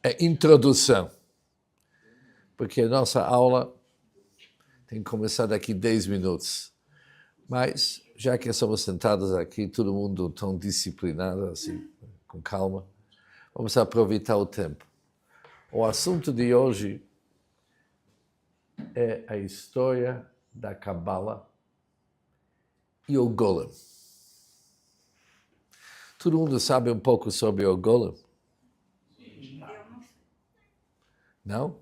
é introdução, porque a nossa aula tem que começar daqui 10 minutos. Mas, já que estamos sentados aqui, todo mundo tão disciplinado, assim, com calma, vamos aproveitar o tempo. O assunto de hoje é a história da Cabala e o Golem. Todo mundo sabe um pouco sobre o Golem? Não?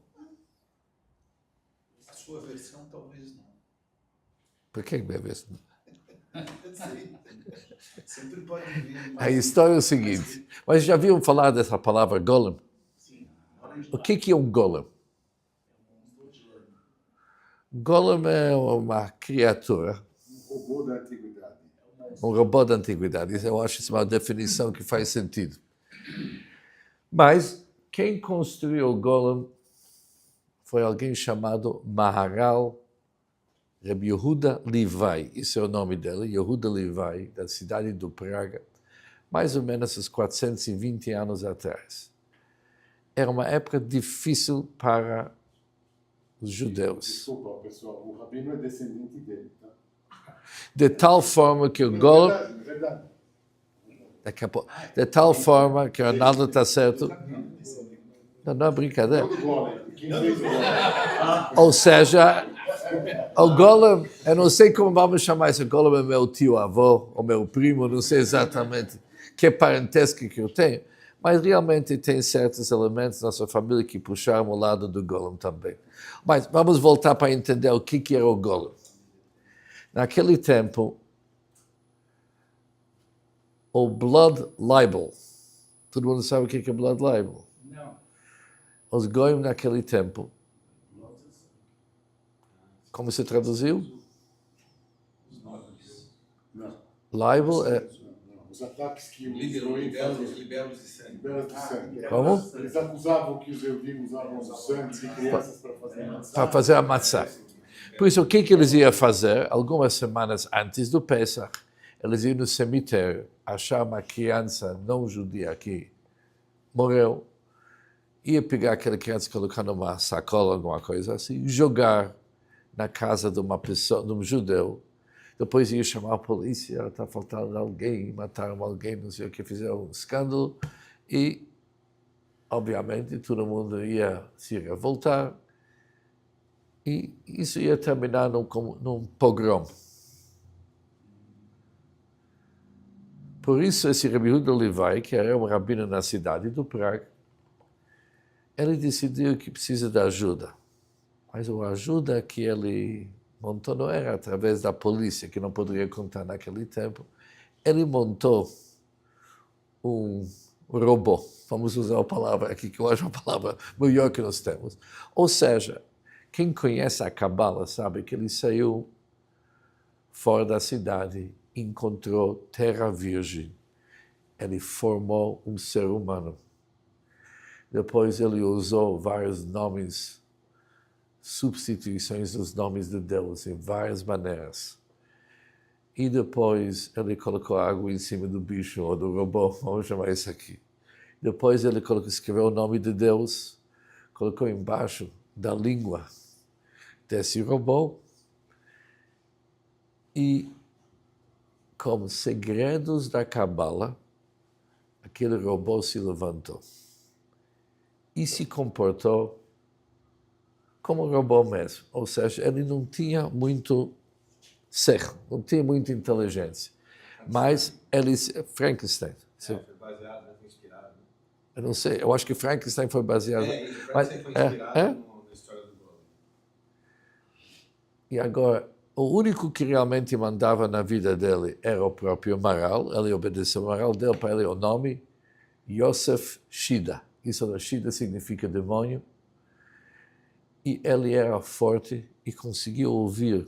A sua versão talvez não. Por que minha versão? Sempre pode vir. A história é o seguinte, mas já viram falar dessa palavra Golem? Sim. O que é um Golem? Golem é uma criatura. Um robô da antiguidade. Um robô da antiguidade. Eu acho isso uma definição que faz sentido. Mas quem construiu o Golem foi alguém chamado Maharal Rabbi Yehuda Levi. Isso é o nome dele, Yehuda Levi, da cidade do Praga, mais ou menos uns 420 anos atrás. Era uma época difícil para os judeus. Desculpa, pessoal, o rabino é descendente dele, tá? De tal forma que o Golem... Verdade. De tal forma que o Arnaldo está certo. Não é brincadeira. Todo Golem. Quem fez o Golem? Ou seja, o Golem, eu não sei como vamos chamar esse Golem, é meu tio-avô, ou meu primo, não sei exatamente que parentesco que eu tenho, mas realmente tem certos elementos da nossa família que puxaram o lado do Golem também. Mas vamos voltar para entender o que era o Golem. Naquele tempo, o Blood Libel, todo mundo sabe o que é Blood Libel? Não. Os Goyim naquele tempo, como se traduziu? Não. Libel é... Os ataques que os Goim faziam. Liberos de sangue. Liberos de sangue. Como? Eles acusavam que os Eudim usavam o sangue de crianças para fazer matzá. Para fazer a matzá. Por isso, o que eles iam fazer? Algumas semanas antes do Pesach, eles iam no cemitério, achar uma criança não judia que morreu, ia pegar aquela criança, colocar numa sacola, alguma coisa assim, jogar na casa de uma pessoa, de um judeu. Depois ia chamar a polícia, está faltando alguém, mataram alguém, não sei o que, fizeram um escândalo. E, obviamente, todo mundo ia se revoltar. E isso ia terminar num pogrom. Por isso, esse Rabbi Yehuda Levi, que era um rabino na cidade do Praga, ele decidiu que precisa de ajuda. Mas a ajuda que ele montou não era através da polícia, que não poderia contar naquele tempo. Ele montou um robô. Vamos usar a palavra aqui, que eu acho uma palavra melhor que nós temos. Ou seja, quem conhece a Cabala sabe que ele saiu fora da cidade, encontrou terra virgem. Ele formou um ser humano. Depois ele usou vários nomes, substituições dos nomes de Deus em várias maneiras. E depois ele colocou água em cima do bicho ou do robô, vamos chamar isso aqui. Depois ele escreveu o nome de Deus, colocou embaixo da língua desse robô e, como segredos da Cabala, aquele robô se levantou e se comportou como um robô mesmo. Ou seja, ele não tinha muito ser, não tinha muita inteligência. Mas ele... Frankenstein. Foi baseado, foi inspirado. Eu não sei, eu acho que Frankenstein foi baseado... Frankenstein foi inspirado na história do Golem. E agora, o único que realmente mandava na vida dele era o próprio Maharal. Ele obedeceu ao Maharal, deu para ele o nome Yosef Shida. Isso, Shida significa demônio. E ele era forte e conseguiu ouvir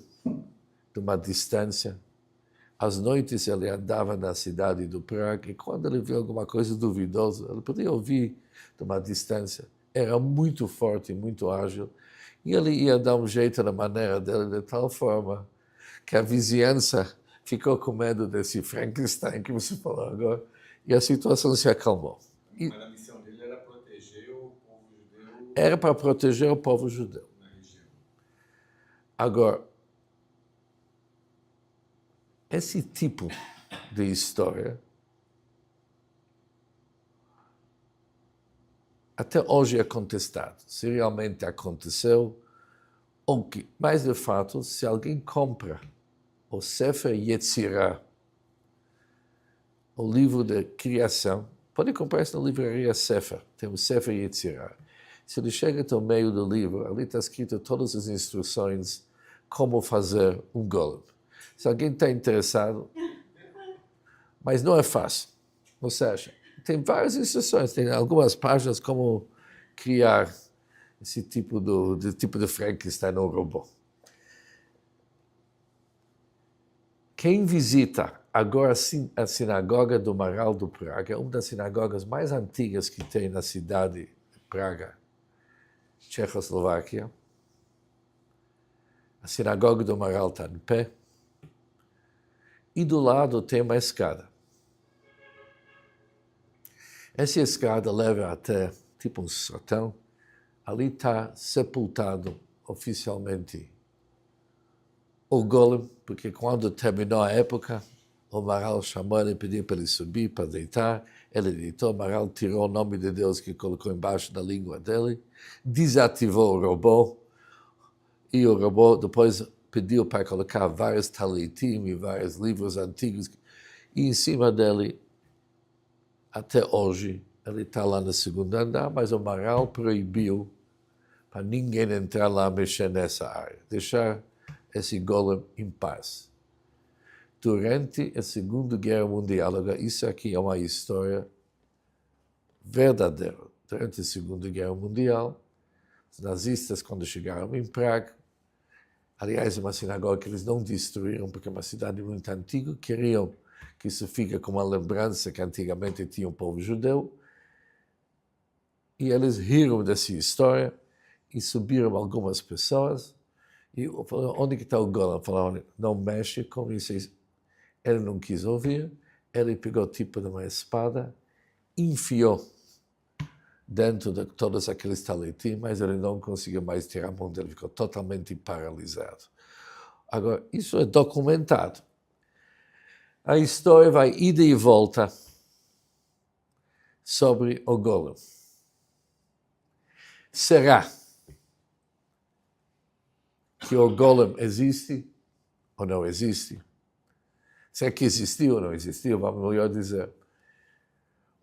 de uma distância. Às noites ele andava na cidade do Praga e quando ele viu alguma coisa duvidosa, ele podia ouvir de uma distância. Era muito forte, muito ágil. E ele ia dar um jeito na maneira dele de tal forma que a vizinhança ficou com medo desse Frankenstein que você falou agora e a situação se acalmou. Mas a missão dele era proteger proteger o povo judeu Era para proteger o povo judeu. na região. Agora, esse tipo de história até hoje é contestado. Se realmente aconteceu, ou que, mais de fato, se alguém compra o Sefer Yetzirah, o livro de criação, pode comprar isso na livraria Sefer, tem o Sefer Yetzirah. Se ele chega até o meio do livro, ali está escrito todas as instruções como fazer um golem. Se alguém está interessado, mas não é fácil. Ou seja, tem várias instruções, tem algumas páginas como criar esse tipo de Frankenstein no robô. Quem visita agora a sinagoga do Maral do Praga, é uma das sinagogas mais antigas que tem na cidade de Praga, Tchecoslováquia. A sinagoga do Maral está em pé. E do lado tem uma escada. Essa escada leva até tipo um sótão. Ali está sepultado oficialmente o golem, porque quando terminou a época, o Maral chamou ele e pediu para ele subir, para deitar. Ele deitou, o Maral tirou o nome de Deus que colocou embaixo da língua dele, desativou o robô, e o robô depois pediu para colocar vários talitim e vários livros antigos, e em cima dele, até hoje, ele está lá no segundo andar, mas o Maral proibiu para ninguém entrar lá mexer nessa área, deixar esse golem em paz. Durante a Segunda Guerra Mundial, isso aqui é uma história verdadeira. Durante a Segunda Guerra Mundial, os nazistas, quando chegaram em Praga, aliás, é uma sinagoga que eles não destruíram, porque é uma cidade muito antiga, queriam que isso fique como uma lembrança que antigamente tinha um povo judeu, e eles riram dessa história, e subiram algumas pessoas, e falaram, onde que está o golem? Falaram, não mexe com isso. Ele não quis ouvir, ele pegou tipo de uma espada, enfiou dentro de todos aqueles talitim, mas ele não conseguiu mais tirar a mão dele, ficou totalmente paralisado. Agora, isso é documentado. A história vai ida e volta sobre o golem. Será que o golem existe ou não existe? Será que existiu ou não existiu? Vamos melhor dizer.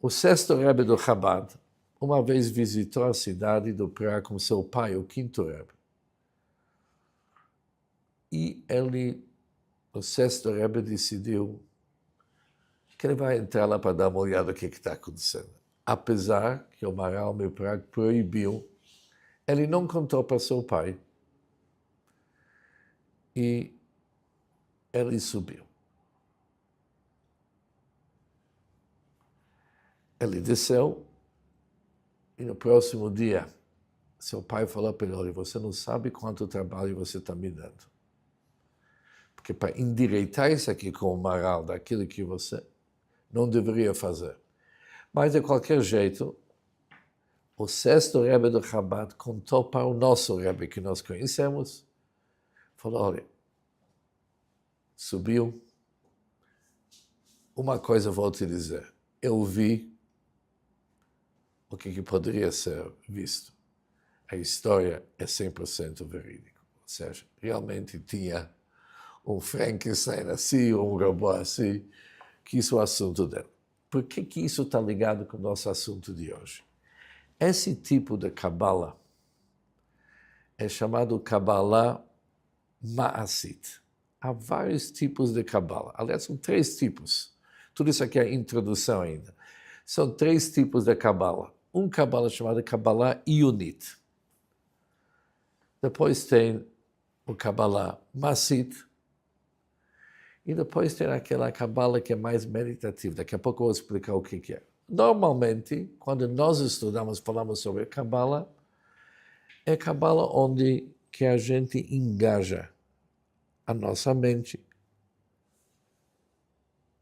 O sexto Rebbe do Chabad uma vez visitou a cidade do Praga com seu pai, o quinto Rebbe. E o sexto Rebbe decidiu que ele vai entrar lá para dar uma olhada no que está acontecendo. Apesar que o Maral de Praga proibiu, ele não contou para seu pai. E ele subiu. Ele desceu e no próximo dia seu pai falou para ele, olha, você não sabe quanto trabalho você está me dando. Porque para endireitar isso aqui com o Maral daquilo que você não deveria fazer. Mas de qualquer jeito, o sexto Rebbe do Chabad contou para o nosso Rebbe que nós conhecemos, falou, olha, subiu, uma coisa vou te dizer, eu vi o que poderia ser visto. A história é 100% verídica. Ou seja, realmente tinha um Frankenstein assim, um robô assim, que isso é o assunto dele. Por que isso está ligado com o nosso assunto de hoje? Esse tipo de Kabbalah é chamado Kabbalah Ma'asit. Há vários tipos de Kabbalah. Aliás, são 3 tipos. Tudo isso aqui é a introdução ainda. São 3 tipos de Kabbalah. Um Kabbalah chamado Kabbalah Ionit. Depois tem o Kabbalah Masit. E depois tem aquela Kabbalah que é mais meditativa. Daqui a pouco eu vou explicar o que é. Normalmente, quando nós estudamos, falamos sobre Kabbalah, é Kabbalah onde que a gente engaja a nossa mente.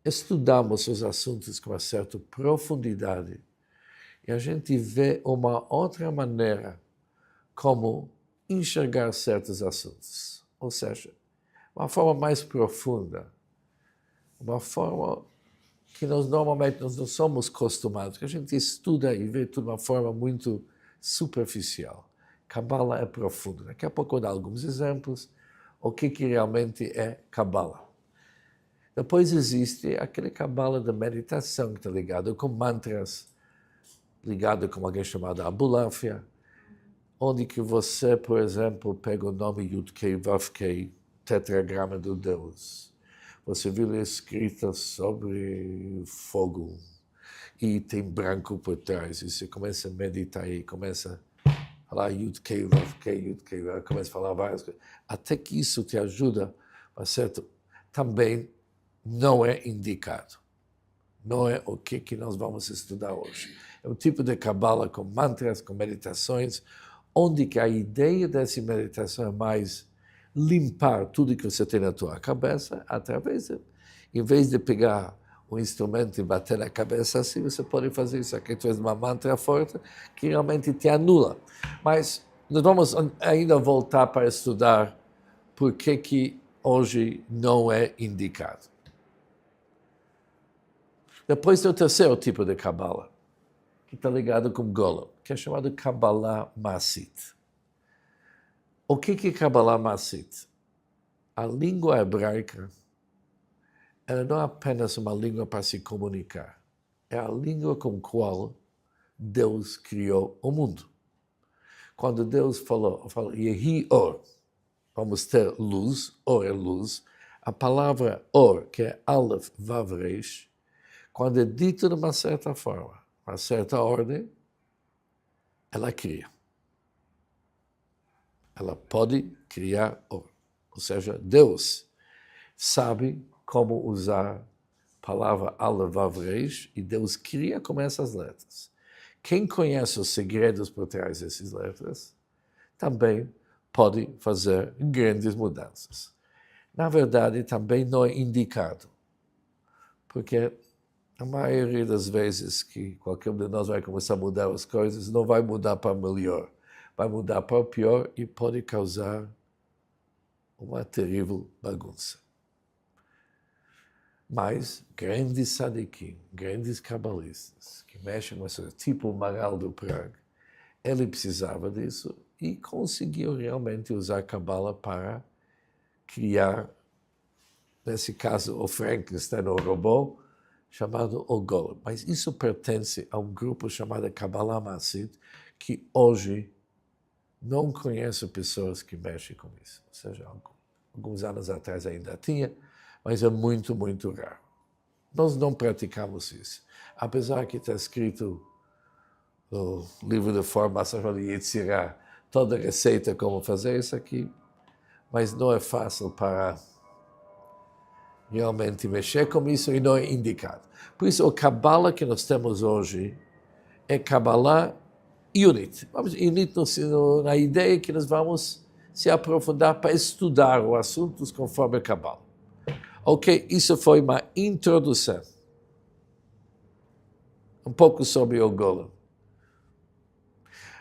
Estudamos os assuntos com uma certa profundidade e a gente vê uma outra maneira como enxergar certos assuntos. Ou seja, uma forma mais profunda, uma forma que nós normalmente nós não somos acostumados, que a gente estuda e vê tudo de uma forma muito superficial. Cabala é profundo. Daqui a pouco eu vou dar alguns exemplos o que realmente é Cabala. Depois existe aquele Cabala da meditação que está ligado com mantras, ligado com alguém chamado Abulafia, onde que você, por exemplo, pega o nome Yud-Kei Vav-Kei, tetragrama do Deus. Você viu escrita sobre fogo e tem branco por trás. E você começa a meditar e começa a falar Yud-Kei Vav-Kei, Yud-Kei Vav, começa a falar várias coisas. Até que isso te ajuda, certo? Também não é indicado. Não é o que nós vamos estudar hoje. É um tipo de cabala com mantras, com meditações, onde que a ideia dessa meditação é mais limpar tudo que você tem na tua cabeça, através de, em vez de pegar um instrumento e bater na cabeça assim, você pode fazer isso aqui através de uma mantra forte que realmente te anula. Mas nós vamos ainda voltar para estudar por que hoje não é indicado. Depois tem o terceiro tipo de cabala, que está ligado com Golem, que é chamado Kabbalah Masit. O que é Kabbalah Masit? A língua hebraica, ela não é apenas uma língua para se comunicar. É a língua com a qual Deus criou o mundo. Quando Deus falou Yehi Or, vamos ter luz, Or é luz, a palavra Or, que é Aleph Vav Reish, quando é dito de uma certa forma, uma certa ordem, ela cria. Ela pode criar Or. Ou seja, Deus sabe como usar a palavra Aleph Vav Reish e Deus cria com essas letras. Quem conhece os segredos por trás dessas letras também pode fazer grandes mudanças. Na verdade, também não é indicado, porque a maioria das vezes que qualquer um de nós vai começar a mudar as coisas, não vai mudar para melhor, vai mudar para o pior e pode causar uma terrível bagunça. Mas grandes sadiquim, grandes cabalistas, que mexem com isso, tipo o Maharal do Praga, ele precisava disso e conseguiu realmente usar a Cabala para criar, nesse caso, o Frankenstein, o robô, chamado o Golem. Mas isso pertence a um grupo chamado Kabbalah Masit, que hoje não conheço pessoas que mexem com isso. Ou seja, alguns anos atrás ainda tinha, mas é muito, muito raro. Nós não praticamos isso. Apesar que está escrito no livro de formação de Yetzirah, toda a receita como fazer isso aqui, mas não é fácil para realmente mexer com isso e não é indicado. Por isso, o Kabbalah que nós temos hoje é Kabbalah Unit. Unit na ideia que nós vamos se aprofundar para estudar os assuntos conforme o Kabbalah. Ok, isso foi uma introdução. Um pouco sobre o Golem.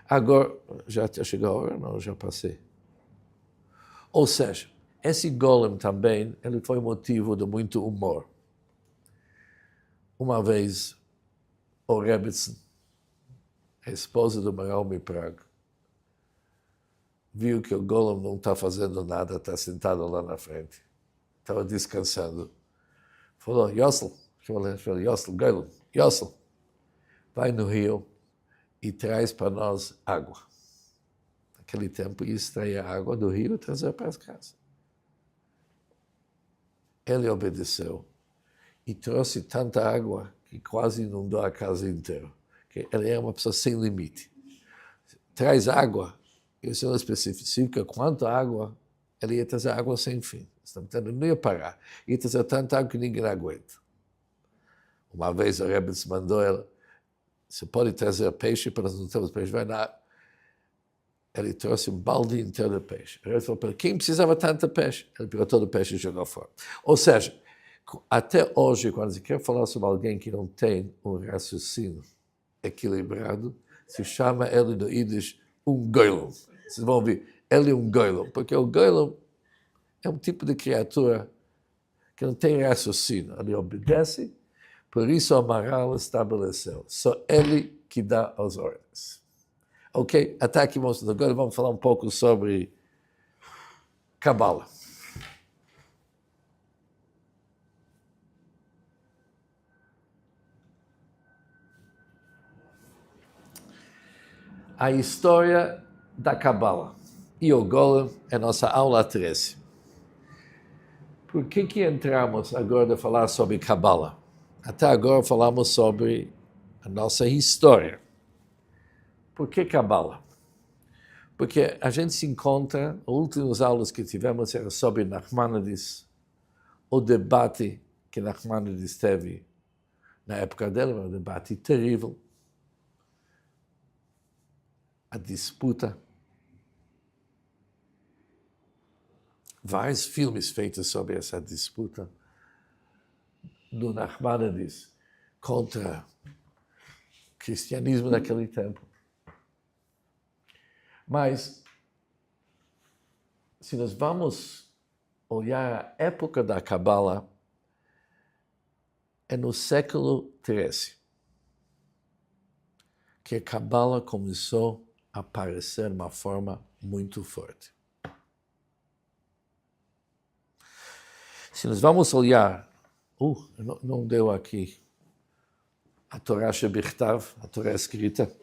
Agora, já chegou a hora? Não, já passei. Ou seja, esse Golem também, ele foi motivo de muito humor. Uma vez, o Rebbetzin, a esposa do Maharal de Praga, viu que o Golem não está fazendo nada, está sentado lá na frente. Estava descansando. Falou, Yossel, Golem, Yossel, vai no rio e traz para nós água. Naquele tempo, ia extrair a água do rio e trazer para as casas. Ele obedeceu e trouxe tanta água que quase inundou a casa inteira. Ele era uma pessoa sem limite. Traz água, e você não especifica quanto água, ele ia trazer água sem fim. Ele não ia parar. Ia trazer tanta água que ninguém aguenta. Uma vez o Rebbe mandou ela, você pode trazer peixe para nós não termos peixe? Vai lá. Ele trouxe um balde inteiro de peixe. Ele falou para quem precisava tanto peixe? Ele pegou todo o peixe e jogou fora. Ou seja, até hoje, quando se quer falar sobre alguém que não tem um raciocínio equilibrado, se chama ele no Yiddish goylem. Vocês vão ouvir, ele é goylem, porque o goylem é um tipo de criatura que não tem raciocínio, ele obedece, por isso o Maharal estabeleceu, só ele que dá as ordens. Ok? Até aqui, agora vamos falar um pouco sobre Kabbalah. A história da Kabbalah e o Golem é nossa aula 13. Por que entramos agora a falar sobre Kabbalah? Até agora falamos sobre a nossa história. Por que Kabbalah? Porque a gente se encontra, as últimas aulas que tivemos eram sobre Nachmanides, o debate que Nachmanides teve na época dele, um debate terrível, a disputa. Vários filmes feitos sobre essa disputa do Nachmanides contra o cristianismo naquele tempo. Mas, se nós vamos olhar a época da Kabbalah, é no século XIII que a Kabbalah começou a aparecer de uma forma muito forte. Se nós vamos olhar, não deu aqui a Torá Shebichtav, a Torá escrita.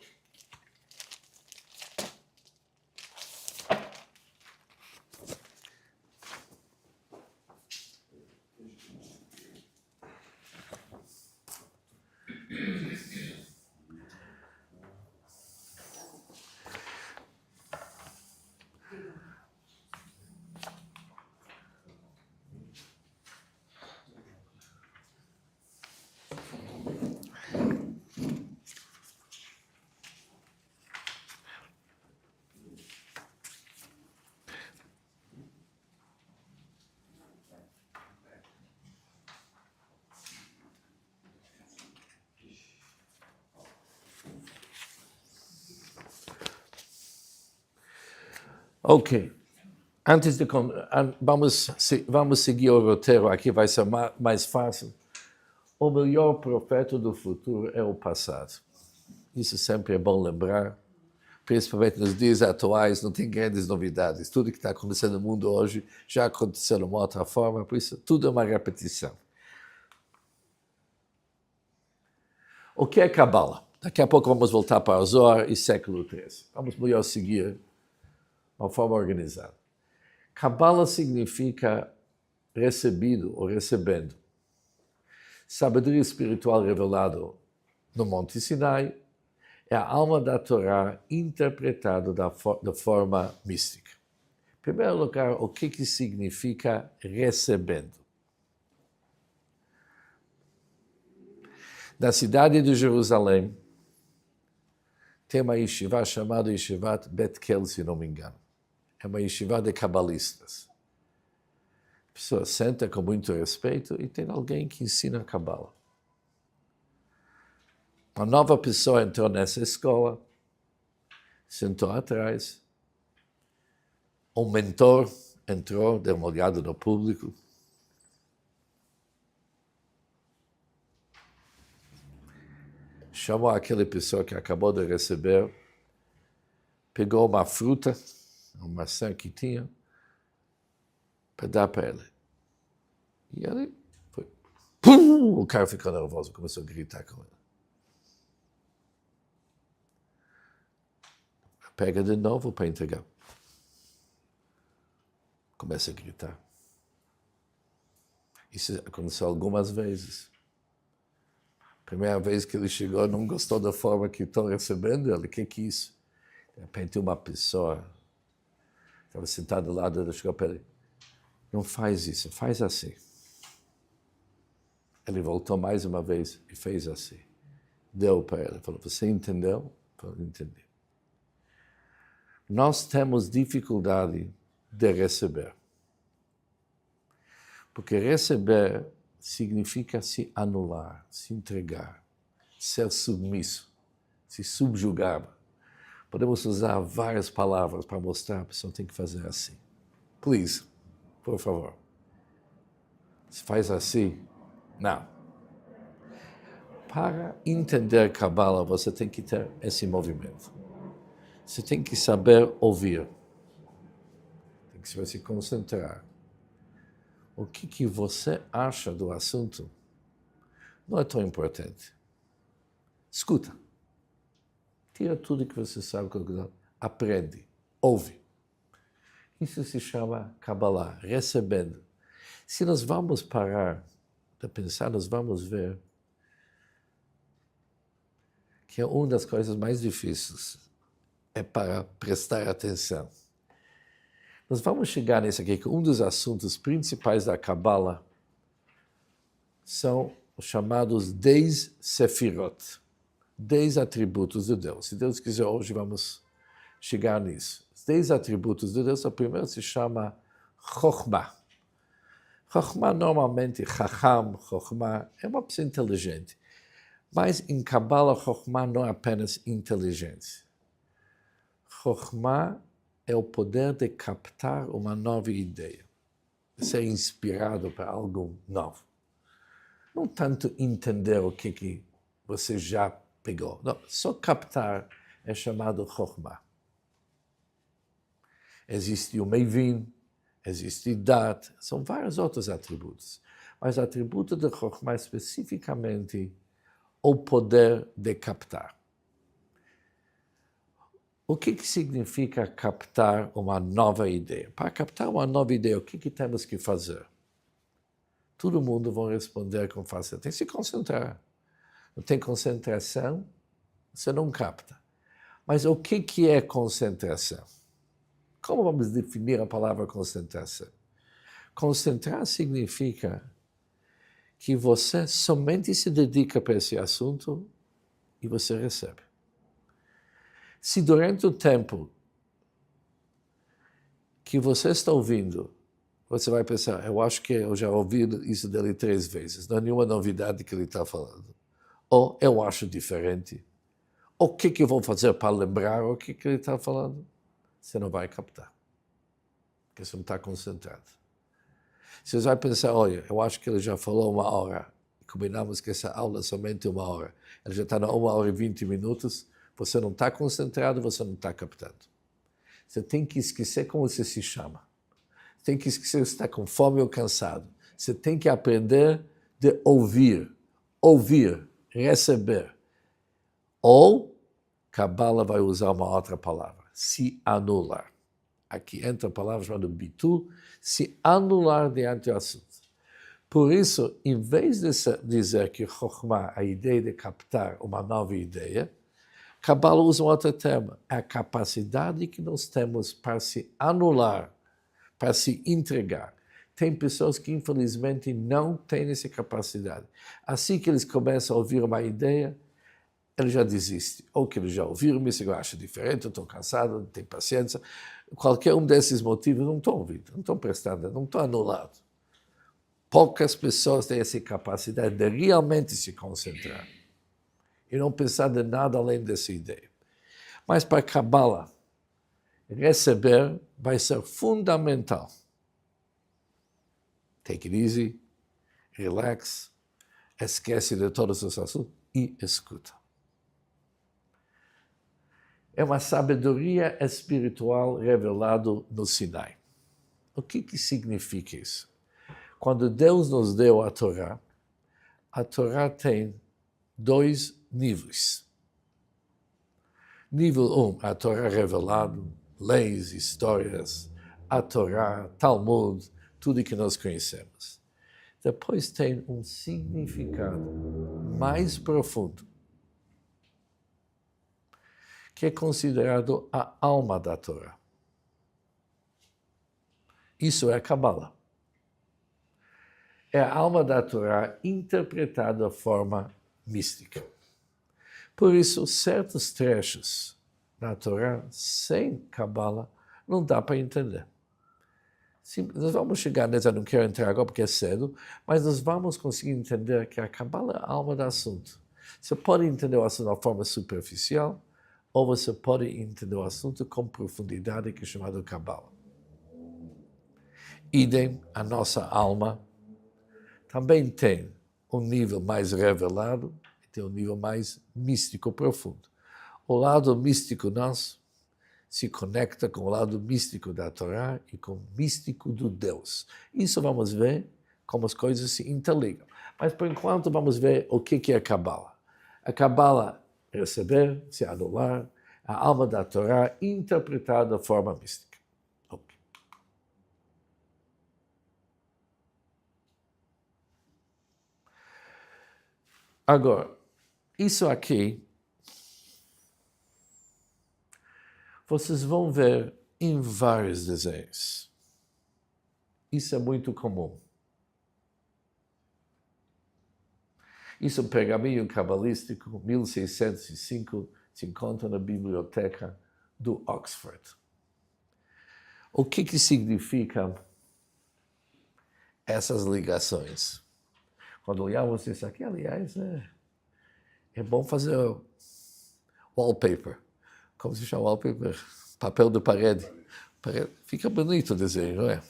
Ok. Antes de vamos seguir o roteiro aqui, vai ser mais fácil. O melhor profeta do futuro é o passado. Isso sempre é bom lembrar. Principalmente nos dias atuais, não tem grandes novidades. Tudo que está acontecendo no mundo hoje já aconteceu de uma outra forma, por isso tudo é uma repetição. O que é Kabbalah? Daqui a pouco vamos voltar para o Zohar e século XIII. Vamos melhor seguir uma forma organizada. Kabbalah significa recebido ou recebendo. Sabedoria espiritual revelado no Monte Sinai é a alma da Torá interpretada da forma mística. Em primeiro lugar, o que significa recebendo? Na cidade de Jerusalém, tem uma yeshiva chamada Yeshivat Bet Kel, se não me engano. É uma yeshiva de cabalistas. A pessoa senta com muito respeito e tem alguém que ensina a Kabbalah. Uma nova pessoa entrou nessa escola, sentou atrás. Um mentor entrou, deu uma olhada no público. Chamou aquela pessoa que acabou de receber, pegou uma fruta, uma maçã que tinha, para dar para ele. E ele foi. Pum! O cara ficou nervoso, começou a gritar com ele. Pega de novo para entregar. Começa a gritar. Isso aconteceu algumas vezes. Primeira vez que ele chegou, não gostou da forma que estou recebendo ele. O que é isso? De repente, uma pessoa estava sentada do lado, ele chegou para ele. Não faz isso, faz assim. Ele voltou mais uma vez e fez assim. Deu para ele. Falou, você entendeu? Falou, entendi. Nós temos dificuldade de receber. Porque receber significa se anular, se entregar, ser submisso. se subjugar. Podemos usar várias palavras para mostrar, a pessoa tem que fazer assim. Please, por favor. Se faz assim, não. Para entender Kabbalah, você tem que ter esse movimento. Você tem que saber ouvir. Tem que saber se concentrar. O que você acha do assunto não é tão importante. Escuta. Tira tudo que você sabe, aprende, ouve. Isso se chama Kabbalah, recebendo. Se nós vamos parar de pensar, nós vamos ver que uma das coisas mais difíceis é para prestar atenção. Nós vamos chegar nisso aqui, que um dos assuntos principais da Kabbalah são os chamados 10 Sefirot, 10 atributos de Deus. Se Deus quiser, hoje vamos chegar nisso. Os 10 atributos de Deus, o primeiro se chama Chokhmah. Chokhmah, normalmente, Chacham, Chokhmah, é uma pessoa inteligente. Mas em Kabbalah, Chokhmah não é apenas inteligência. Chokhmah é o poder de captar uma nova ideia, de ser inspirado para algo novo. Não tanto entender o que você já pegou. Não, só captar é chamado Chokhmah. Existe o Mevin, existe Dat, são vários outros atributos. Mas o atributo de Chokhmah é especificamente o poder de captar. O que significa captar uma nova ideia? Para captar uma nova ideia, o que temos que fazer? Todo mundo vai responder com facilidade. Tem que se concentrar. Não tem concentração, você não capta. Mas o que é concentração? Como vamos definir a palavra concentração? Concentrar significa que você somente se dedica para esse assunto e você recebe. Se durante o tempo que você está ouvindo, você vai pensar, eu acho que eu já ouvi isso dele 3 vezes, não é nenhuma novidade que ele está falando. Ou eu acho diferente. O que eu vou fazer para lembrar o que ele está falando? Você não vai captar, porque você não está concentrado. Você vai pensar, olha, eu acho que ele já falou 1 hora, combinamos que essa aula é somente 1 hora, ele já está na 1 hora e 20 minutos, você não está concentrado, você não está captando. Você tem que esquecer como você se chama. Tem que esquecer que você está com fome ou cansado. Você tem que aprender de ouvir, receber. Ou, Kabbalah vai usar uma outra palavra, se anular. Aqui entra a palavra chamada bitul, se anular diante do assunto. Por isso, em vez de dizer que Chokhmah, a ideia de captar uma nova ideia, Kabbalah usa um outro termo, a capacidade que nós temos para se anular, para se entregar. Tem pessoas que, infelizmente, não têm essa capacidade. Assim que eles começam a ouvir uma ideia, ele já desiste. Ou que eles já ouviram, mas eu acho diferente, eu estou cansado, não tenho paciência. Qualquer um desses motivos, não estão ouvindo, não estão prestando, não estão anulados. Poucas pessoas têm essa capacidade de realmente se concentrar e não pensar de nada além dessa ideia. Mas para Kabbalah, receber vai ser fundamental. Take it easy, relax, esquece de todos os assuntos e escuta. É uma sabedoria espiritual revelada no Sinai. O que significa isso? Quando Deus nos deu a Torá tem 2 níveis. Nível 1, a Torá revelada, leis, histórias, a Torá, Talmud, tudo que nós conhecemos. Depois tem um significado mais profundo, que é considerado a alma da Torá. Isso é a Kabbalah. É a alma da Torá interpretada de forma mística. Por isso, certos trechos da Torá, sem Kabbalah, não dá para entender. Sim, nós vamos chegar nessa, eu não quero entrar agora porque é cedo, mas nós vamos conseguir entender que a Kabbalah é a alma do assunto. Você pode entender o assunto de uma forma superficial, ou você pode entender o assunto com profundidade, que é chamado Kabbalah. Idem, a nossa alma também tem um nível mais revelado e tem um nível mais místico profundo. O lado místico nosso se conecta com o lado místico da Torá e com o místico do Deus. Isso vamos ver como as coisas se interligam. Mas, por enquanto, vamos ver o que é a Kabbalah. A Kabbalah é receber, se anular, a alma da Torá interpretada de forma mística. Okay. Agora, isso aqui, vocês vão ver em vários desenhos. Isso é muito comum. Isso é um pergaminho cabalístico, 1605, se encontra na biblioteca do Oxford. O que significam essas ligações? Quando olhamos isso aqui, aliás, é bom fazer wallpaper. Como se chama wallpaper? Papel de parede. Fica bonito o desenho, não é?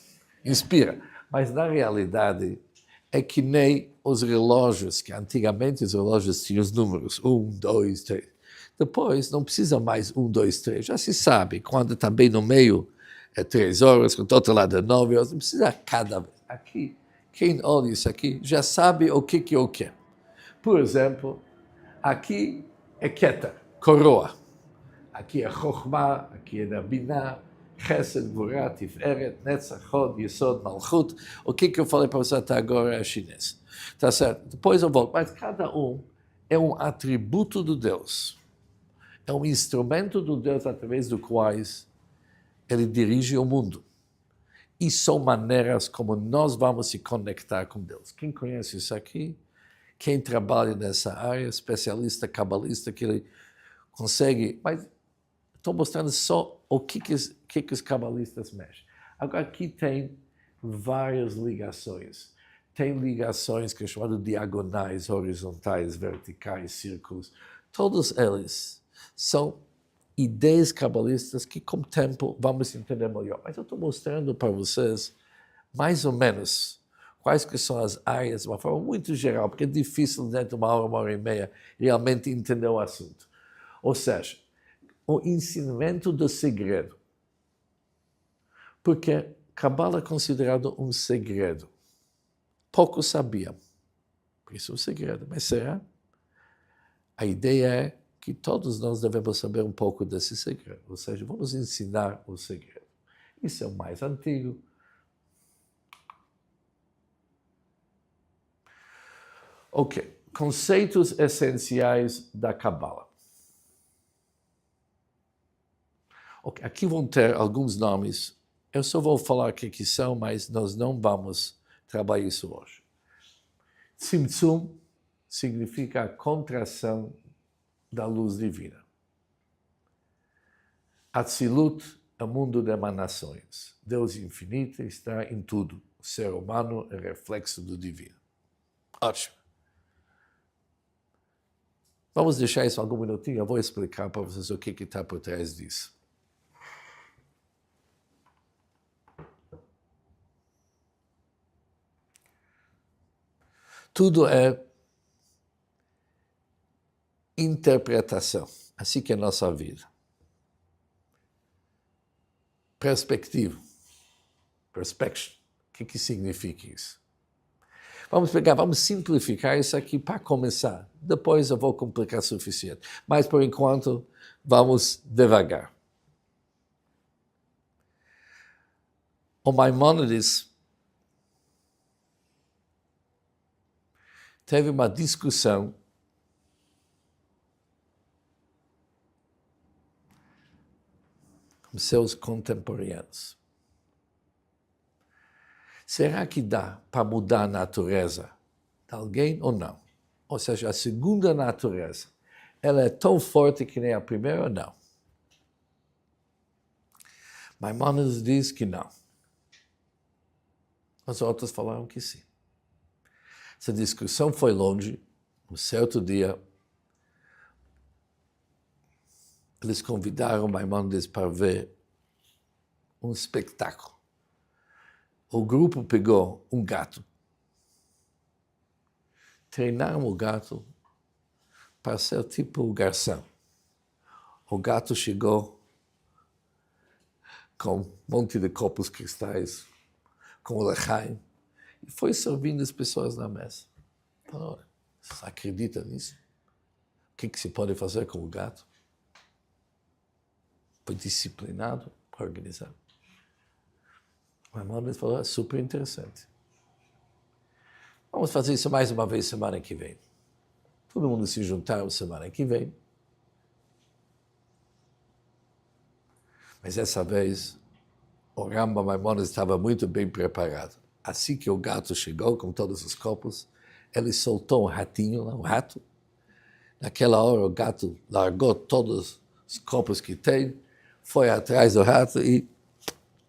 Inspira. Mas, na realidade, é que nem os relógios, que antigamente os relógios tinham os números 1, 2, 3. Depois, não precisa mais 1, 2, 3. Já se sabe, quando está bem no meio, é 3 horas, quando do outro lado é 9 horas. Não precisa cada vez. Aqui, quem olha isso aqui já sabe o que é o que. Por exemplo, aqui é Keter, coroa. Aqui é Chokhmah, aqui é Binah, Chesed, Gvurah, Tiferet, Netzach, Hod, Yesod, Malchut. O que eu falei para você até agora é chinês. Tá certo? Depois eu volto. Mas cada um é um atributo do Deus. É um instrumento do Deus através do quais ele dirige o mundo. E são maneiras como nós vamos se conectar com Deus. Quem conhece isso aqui, quem trabalha nessa área, especialista, cabalista, que ele consegue... Mas estou mostrando só o que os cabalistas mexem. Agora, aqui tem várias ligações. Tem ligações que é chamado diagonais, horizontais, verticais, círculos. Todos eles são ideias cabalistas que, com o tempo, vamos entender melhor. Mas eu estou mostrando para vocês, mais ou menos, quais que são as áreas, de uma forma muito geral, porque é difícil, dentro de uma hora e meia, realmente entender o assunto. Ou seja, o ensinamento do segredo. Porque Kabbalah é considerado um segredo. Poucos sabiam. Por isso é um segredo. Mas será? A ideia é que todos nós devemos saber um pouco desse segredo. Ou seja, vamos ensinar o segredo. Isso é o mais antigo. Ok. Conceitos essenciais da Kabbalah. Okay. Aqui vão ter alguns nomes. Eu só vou falar o que são, mas nós não vamos trabalhar isso hoje. Tzimtzum significa a contração da luz divina. Atzilut é o mundo de emanações. Deus infinito está em tudo. O ser humano é reflexo do divino. Ótimo. Vamos deixar isso algum minutinho. Eu vou explicar para vocês o que está por trás disso. Tudo é interpretação. Assim que é a nossa vida. Perspectiva. Perspection. O que significa isso? Vamos simplificar isso aqui para começar. Depois eu vou complicar o suficiente. Mas, por enquanto, vamos devagar. O Maimônides teve uma discussão com seus contemporâneos. Será que dá para mudar a natureza de alguém ou não? Ou seja, a segunda natureza, ela é tão forte que nem a primeira ou não? Maimônides diz que não. Os outros falaram que sim. Essa discussão foi longe. Um certo dia, eles convidaram Maimonides para ver um espetáculo. O grupo pegou um gato, treinaram o gato para ser tipo o garçom. O gato chegou com um monte de copos cristais, com o lachaim, e foi servindo as pessoas na mesa. Falou, você acredita nisso? O que se pode fazer com o gato? Foi disciplinado para organizar. Maimonides falou, é super interessante. Vamos fazer isso mais uma vez semana que vem. Todo mundo se juntaram semana que vem. Mas dessa vez, o Rambam Maimonides estava muito bem preparado. Assim que o gato chegou com todos os copos, ele soltou um ratinho, um rato. Naquela hora, o gato largou todos os copos que tem, foi atrás do rato e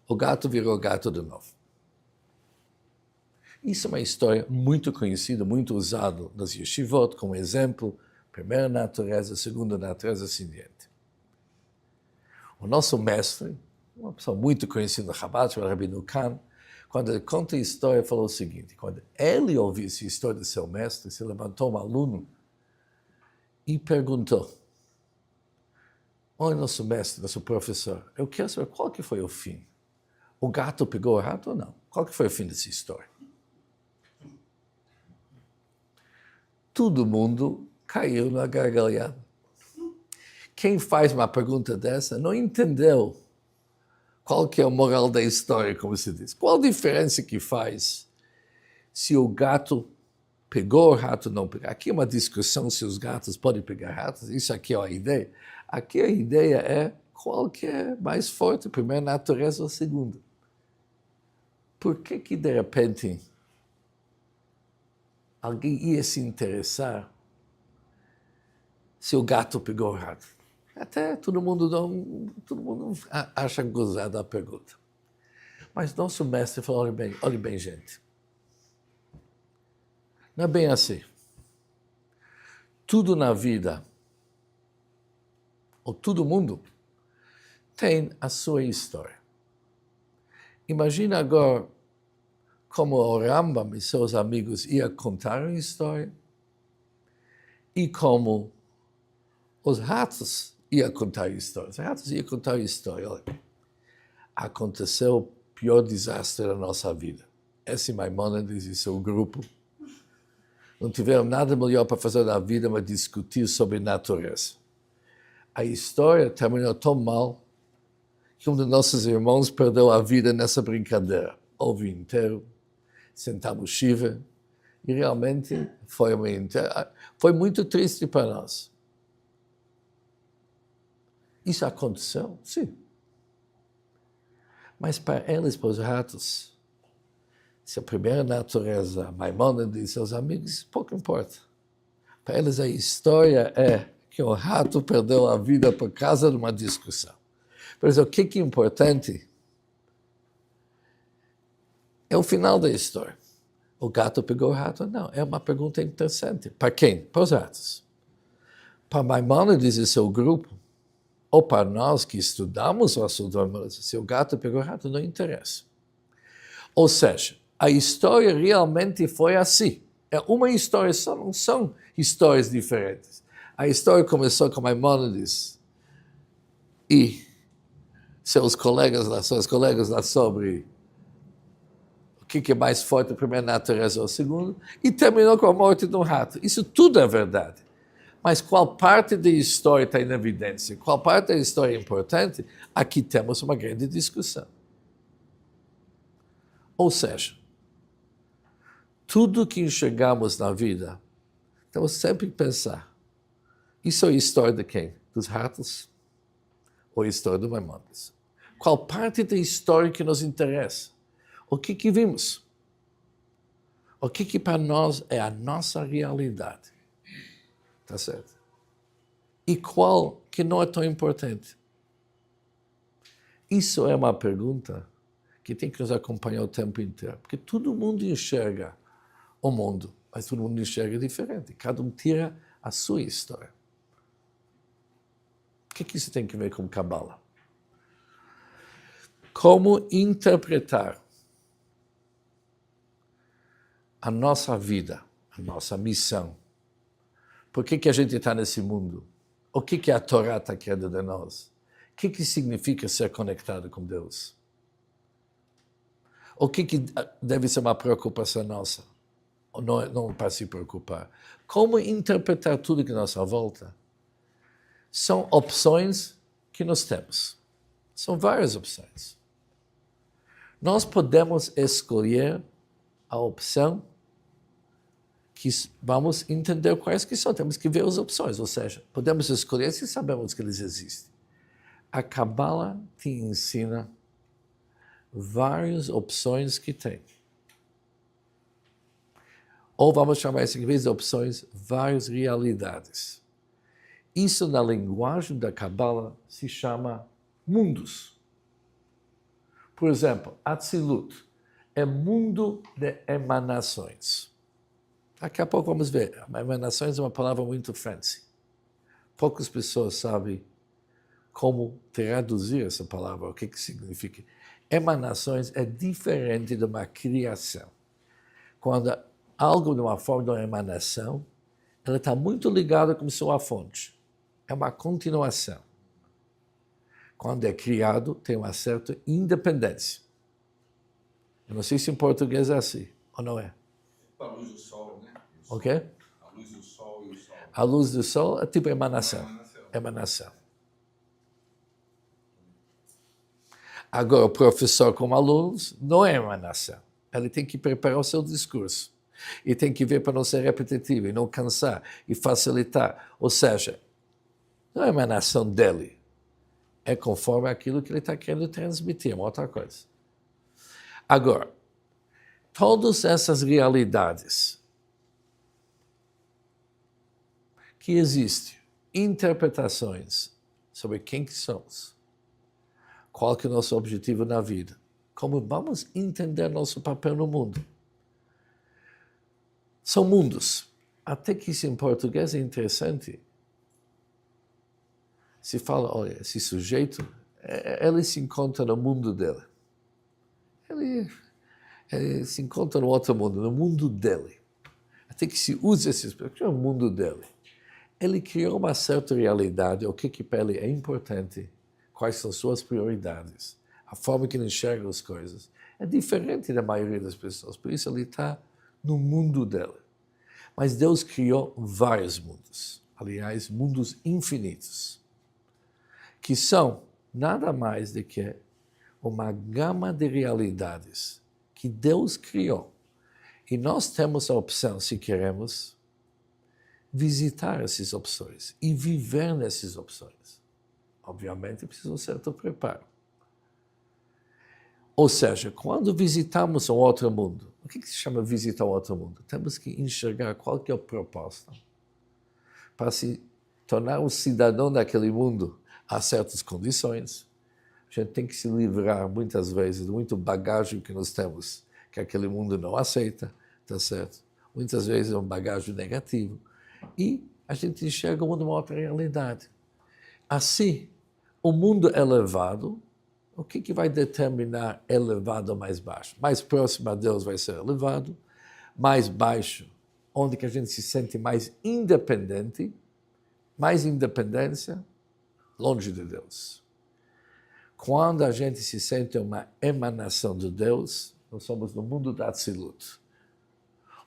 o gato virou gato de novo. Isso é uma história muito conhecida, muito usada nas yeshivot como exemplo, primeira natureza, segunda natureza, assim diante. O nosso mestre, uma pessoa muito conhecida no Chabad, o Rabbeinu Khan, quando ele conta a história, falou o seguinte, quando ele ouviu essa história do seu mestre, se levantou um aluno e perguntou, olha, nosso mestre, nosso professor, eu quero saber qual que foi o fim. O gato pegou o rato ou não? Qual que foi o fim dessa história? Todo mundo caiu na gargalhada. Quem faz uma pergunta dessa não entendeu qual que é a moral da história, como se diz. Qual a diferença que faz se o gato pegou o rato ou não pegou? Aqui é uma discussão se os gatos podem pegar ratos. Isso aqui é a ideia. Aqui a ideia é qual que é mais forte, a primeira natureza ou a segunda. Por que de repente alguém ia se interessar se o gato pegou o rato? Até todo mundo acha gozada a pergunta. Mas nosso mestre falou, olhe bem, gente. Não é bem assim. Tudo na vida, ou todo mundo, tem a sua história. Imagina agora como o Rambam e seus amigos iam contar a história e como os ratos iam contar a história. Os ratos iam contar a história. Olha, aconteceu o pior desastre da nossa vida. Esse Maimonides e seu grupo não tiveram nada melhor para fazer na vida, mas discutir sobre natureza. A história terminou tão mal que um de nossos irmãos perdeu a vida nessa brincadeira. O vinho inteiro, sentamos Shiva, e realmente foi muito triste para nós. Isso aconteceu? Sim. Mas para eles, para os ratos, se a primeira natureza, Maimonides e seus amigos, pouco importa. Para eles a história é que o rato perdeu a vida por causa de uma discussão. Por exemplo, o que é importante é o final da história. O gato pegou o rato? Não, é uma pergunta interessante. Para quem? Para os ratos. Para Maimonides e seu grupo, ou para nós que estudamos o assunto, se o gato pegou o rato, não interessa. Ou seja, a história realmente foi assim. É uma história só, não são histórias diferentes. A história começou com Maimonides e suas colegas lá sobre o que é mais forte, a primeira natureza ou a segunda, e terminou com a morte de um rato. Isso tudo é verdade. Mas qual parte da história está em evidência? Qual parte da história é importante? Aqui temos uma grande discussão. Ou seja, tudo que enxergamos na vida, temos sempre que pensar, isso é a história de quem? Dos ratos? Ou a história do Maimonides? Qual parte da história que nos interessa? O que vimos? O que para nós é a nossa realidade? Tá certo? E qual que não é tão importante? Isso é uma pergunta que tem que nos acompanhar o tempo inteiro. Porque todo mundo enxerga o mundo, mas todo mundo enxerga diferente. Cada um tira a sua história. O que isso tem a ver com Kabbalah? Como interpretar a nossa vida, a nossa missão. Por que a gente está nesse mundo? O que a Torá está querendo de nós? O que significa ser conectado com Deus? O que deve ser uma preocupação nossa? Ou não para se preocupar? Como interpretar tudo que à nossa volta? São opções que nós temos. São várias opções. Nós podemos escolher a opção que vamos entender quais que são. Temos que ver as opções, ou seja, podemos escolher se sabemos que eles existem. A Kabbalah te ensina várias opções que tem. Ou vamos chamar isso em vez de opções, várias realidades. Isso na linguagem da Kabbalah se chama mundos. Por exemplo, Atzilut é mundo de emanações. Daqui a pouco vamos ver. Emanações é uma palavra muito fancy. Poucas pessoas sabem como traduzir essa palavra, o que significa. Emanações é diferente de uma criação. Quando algo de uma forma de uma emanação, ela está muito ligada com sua fonte. É uma continuação. Quando é criado, tem uma certa independência. Eu não sei se em português é assim, ou não é. A luz do sol, né? O quê? A luz do sol e o sol. A luz do sol é tipo emanação. Emanação. Agora, o professor com alunos não é emanação. Ele tem que preparar o seu discurso. E tem que ver para não ser repetitivo, e não cansar, e facilitar. Ou seja, não é emanação dele. É conforme aquilo que ele está querendo transmitir, é uma outra coisa. Agora, todas essas realidades que existem, interpretações sobre quem que somos, qual que é o nosso objetivo na vida, como vamos entender nosso papel no mundo. São mundos. Até que isso em português é interessante. Se fala, olha, esse sujeito, ele se encontra no mundo dele. Ele se encontra no outro mundo, no mundo dele. Até que se usa esse expressão, que é o mundo dele. Ele criou uma certa realidade, o que para ele é importante, quais são suas prioridades, a forma que ele enxerga as coisas. É diferente da maioria das pessoas, por isso ele está no mundo dele. Mas Deus criou vários mundos, aliás, mundos infinitos, que são nada mais do que uma gama de realidades que Deus criou. E nós temos a opção, se queremos, visitar essas opções e viver nessas opções. Obviamente, precisa um certo preparo. Ou seja, quando visitamos um outro mundo, o que se chama visitar um outro mundo? Temos que enxergar qual que é o propósito. Para se tornar um cidadão daquele mundo, há certas condições. A gente tem que se livrar, muitas vezes, de muita bagagem que nós temos, que aquele mundo não aceita, tá certo? Muitas vezes é um bagagem negativo. E a gente enxerga o mundo uma outra realidade. Assim, o mundo elevado, o que vai determinar elevado ou mais baixo? Mais próximo a Deus vai ser elevado, mais baixo, onde que a gente se sente mais independente, mais independência, longe de Deus. Quando a gente se sente uma emanação de Deus, nós somos no mundo da Atzilut.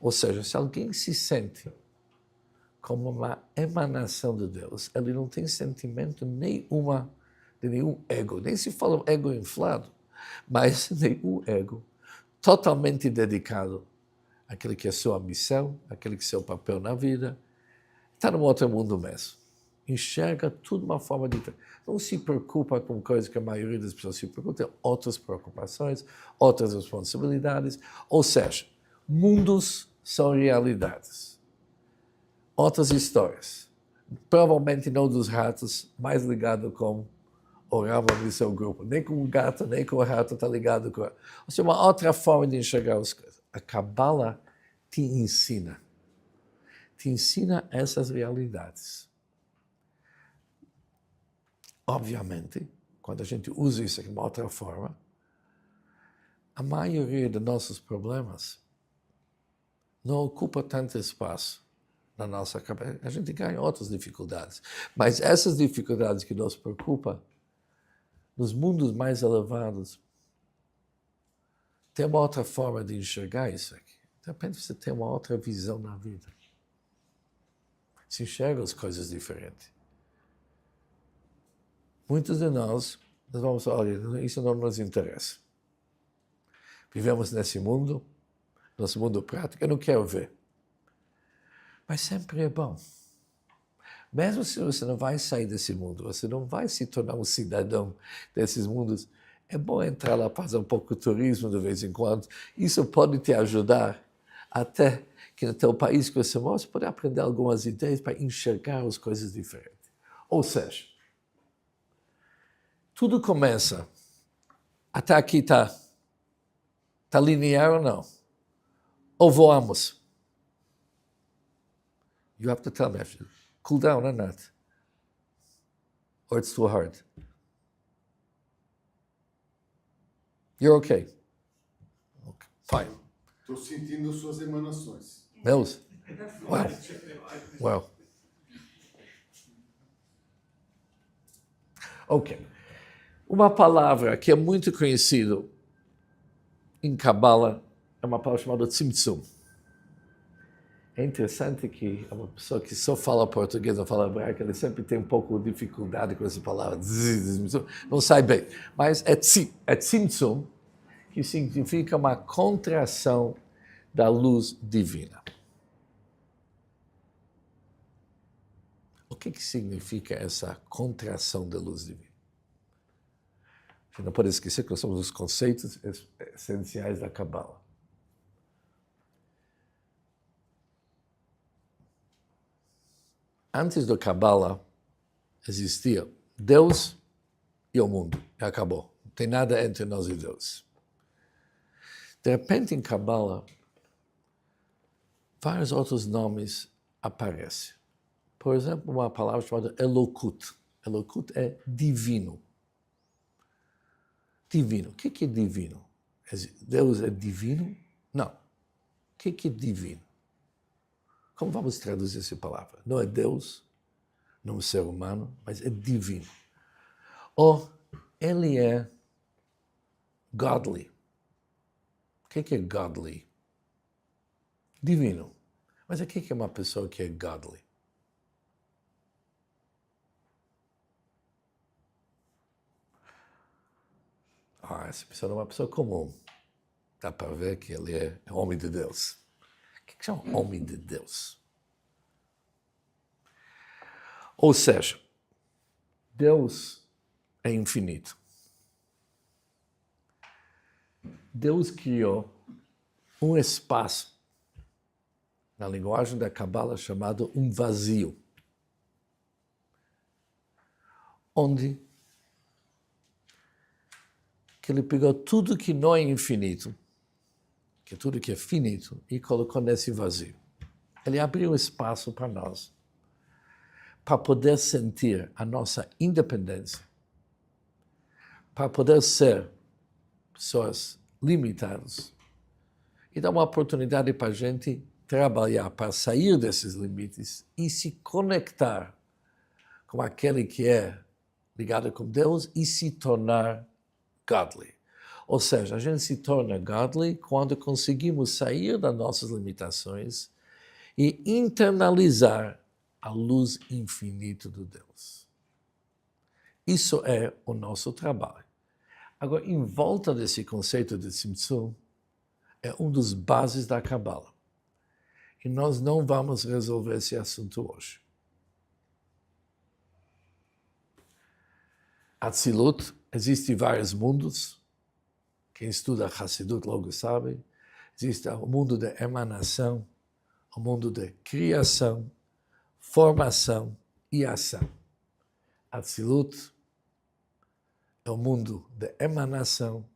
Ou seja, se alguém se sente como uma emanação de Deus, ele não tem sentimento nenhuma de nenhum ego, nem se fala ego inflado, mas nenhum ego, totalmente dedicado àquele que é sua missão, àquele que é seu papel na vida, está num outro mundo mesmo. Enxerga tudo de uma forma diferente. Não se preocupa com coisas que a maioria das pessoas se preocupa, tem outras preocupações, outras responsabilidades, ou seja, mundos são realidades. Outras histórias. Provavelmente não dos ratos, mais ligado com o rabo do seu grupo. Nem com o gato, nem com o rato está ligado com... Ou seja, uma outra forma de enxergar as coisas. A Kabbalah te ensina essas realidades. obviamente, quando a gente usa isso de uma outra forma, a maioria de nossos problemas não ocupa tanto espaço na nossa cabeça. A gente ganha outras dificuldades. Mas essas dificuldades que nos preocupam, nos mundos mais elevados, tem uma outra forma de enxergar isso aqui. De repente você tem uma outra visão na vida. Se enxerga as coisas diferentes. Muitos de nós vamos falar, olha, isso não nos interessa. Vivemos nesse mundo, nosso mundo prático, eu não quero ver. Mas sempre é bom. Mesmo se você não vai sair desse mundo, você não vai se tornar um cidadão desses mundos, é bom entrar lá, fazer um pouco de turismo de vez em quando. Isso pode te ajudar até que no teu país que você mora, você pode aprender algumas ideias para enxergar as coisas diferentes. Ou seja, tudo começa, até aqui está linear ou não? Ou voamos? You have to tell me, cool down or not? Or it's too hard? You're okay. Okay, fine. Estou sentindo suas emanações. Meus? Well. Well. Ok. Uma palavra que é muito conhecida em Kabbalah é uma palavra chamada Tzimtzum. É interessante que uma pessoa que só fala português, não fala hebraico, ele sempre tem um pouco de dificuldade com essa palavra. Não sai bem. Mas é Tzimtzum, que significa uma contração da luz divina. O que significa essa contração da luz divina? A gente não pode esquecer que nós somos os conceitos essenciais da Kabbalah. Antes do Kabbalah, existia Deus e o mundo. E acabou. Não tem nada entre nós e Deus. De repente, em Kabbalah, vários outros nomes aparecem. Por exemplo, uma palavra chamada Elokut. Elokut é divino. Divino. O que é divino? Deus é divino? Não. O que é divino? Como vamos traduzir essa palavra? Não é Deus, não é um ser humano, mas é divino. Ou ele é godly. O que é godly? Divino. Mas o que é uma pessoa que é godly? Essa pessoa não é uma pessoa comum. Dá para ver que ele é homem de Deus. O que é um homem de Deus? Ou seja, Deus é infinito. Deus criou um espaço, na linguagem da Kabbalah, chamado um vazio, onde que ele pegou tudo que não é infinito, que é tudo que é finito, e colocou nesse vazio. Ele abriu espaço para nós, para poder sentir a nossa independência, para poder ser pessoas limitadas, e dar uma oportunidade para a gente trabalhar, para sair desses limites e se conectar com aquele que é ligado com Deus e se tornar godly. Ou seja, a gente se torna godly quando conseguimos sair das nossas limitações e internalizar a luz infinita de Deus. Isso é o nosso trabalho. Agora, em volta desse conceito de Tzimtzum, é um dos bases da Kabbalah. E nós não vamos resolver esse assunto hoje. Atzilut, existem vários mundos. Quem estuda Hassidut logo sabe. Existe o mundo da emanação, o mundo da criação, formação e ação. Atzilut é o mundo da emanação,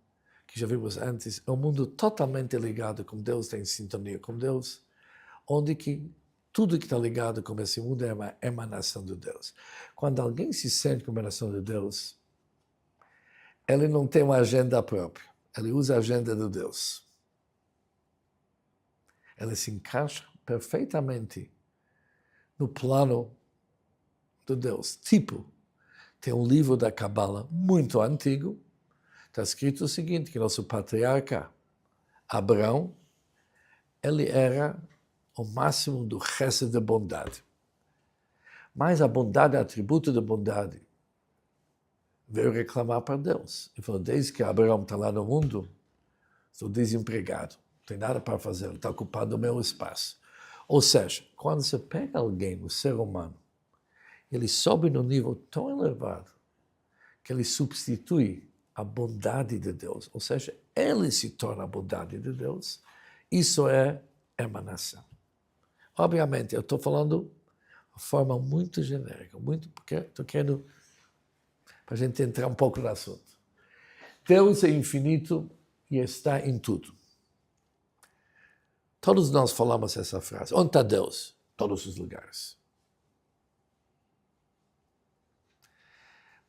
que já vimos antes, é um mundo totalmente ligado com Deus, tem sintonia com Deus, onde que Tudo que está ligado com esse mundo é uma emanação de Deus. Quando alguém se sente como emanação de Deus, ele não tem uma agenda própria. Ele usa a agenda de Deus. Ele se encaixa perfeitamente no plano de Deus. Tipo, tem um livro da Cabala muito antigo, está escrito o seguinte, que nosso patriarca Abraão, ele era o máximo do chesed de bondade. Mas a bondade, atributo da bondade, veio reclamar para Deus. E falou, desde que Abraão está lá no mundo, estou desempregado, não tem nada para fazer, ele está ocupando o meu espaço. Ou seja, quando você pega alguém, o ser humano, ele sobe num nível tão elevado que ele substitui a bondade de Deus. Ou seja, ele se torna a bondade de Deus. Isso é emanação. Obviamente, eu estou falando de forma muito genérica, porque estou querendo para a gente entrar um pouco no assunto. Deus é infinito e está em tudo. Todos nós falamos essa frase. Onde está Deus? Todos os lugares.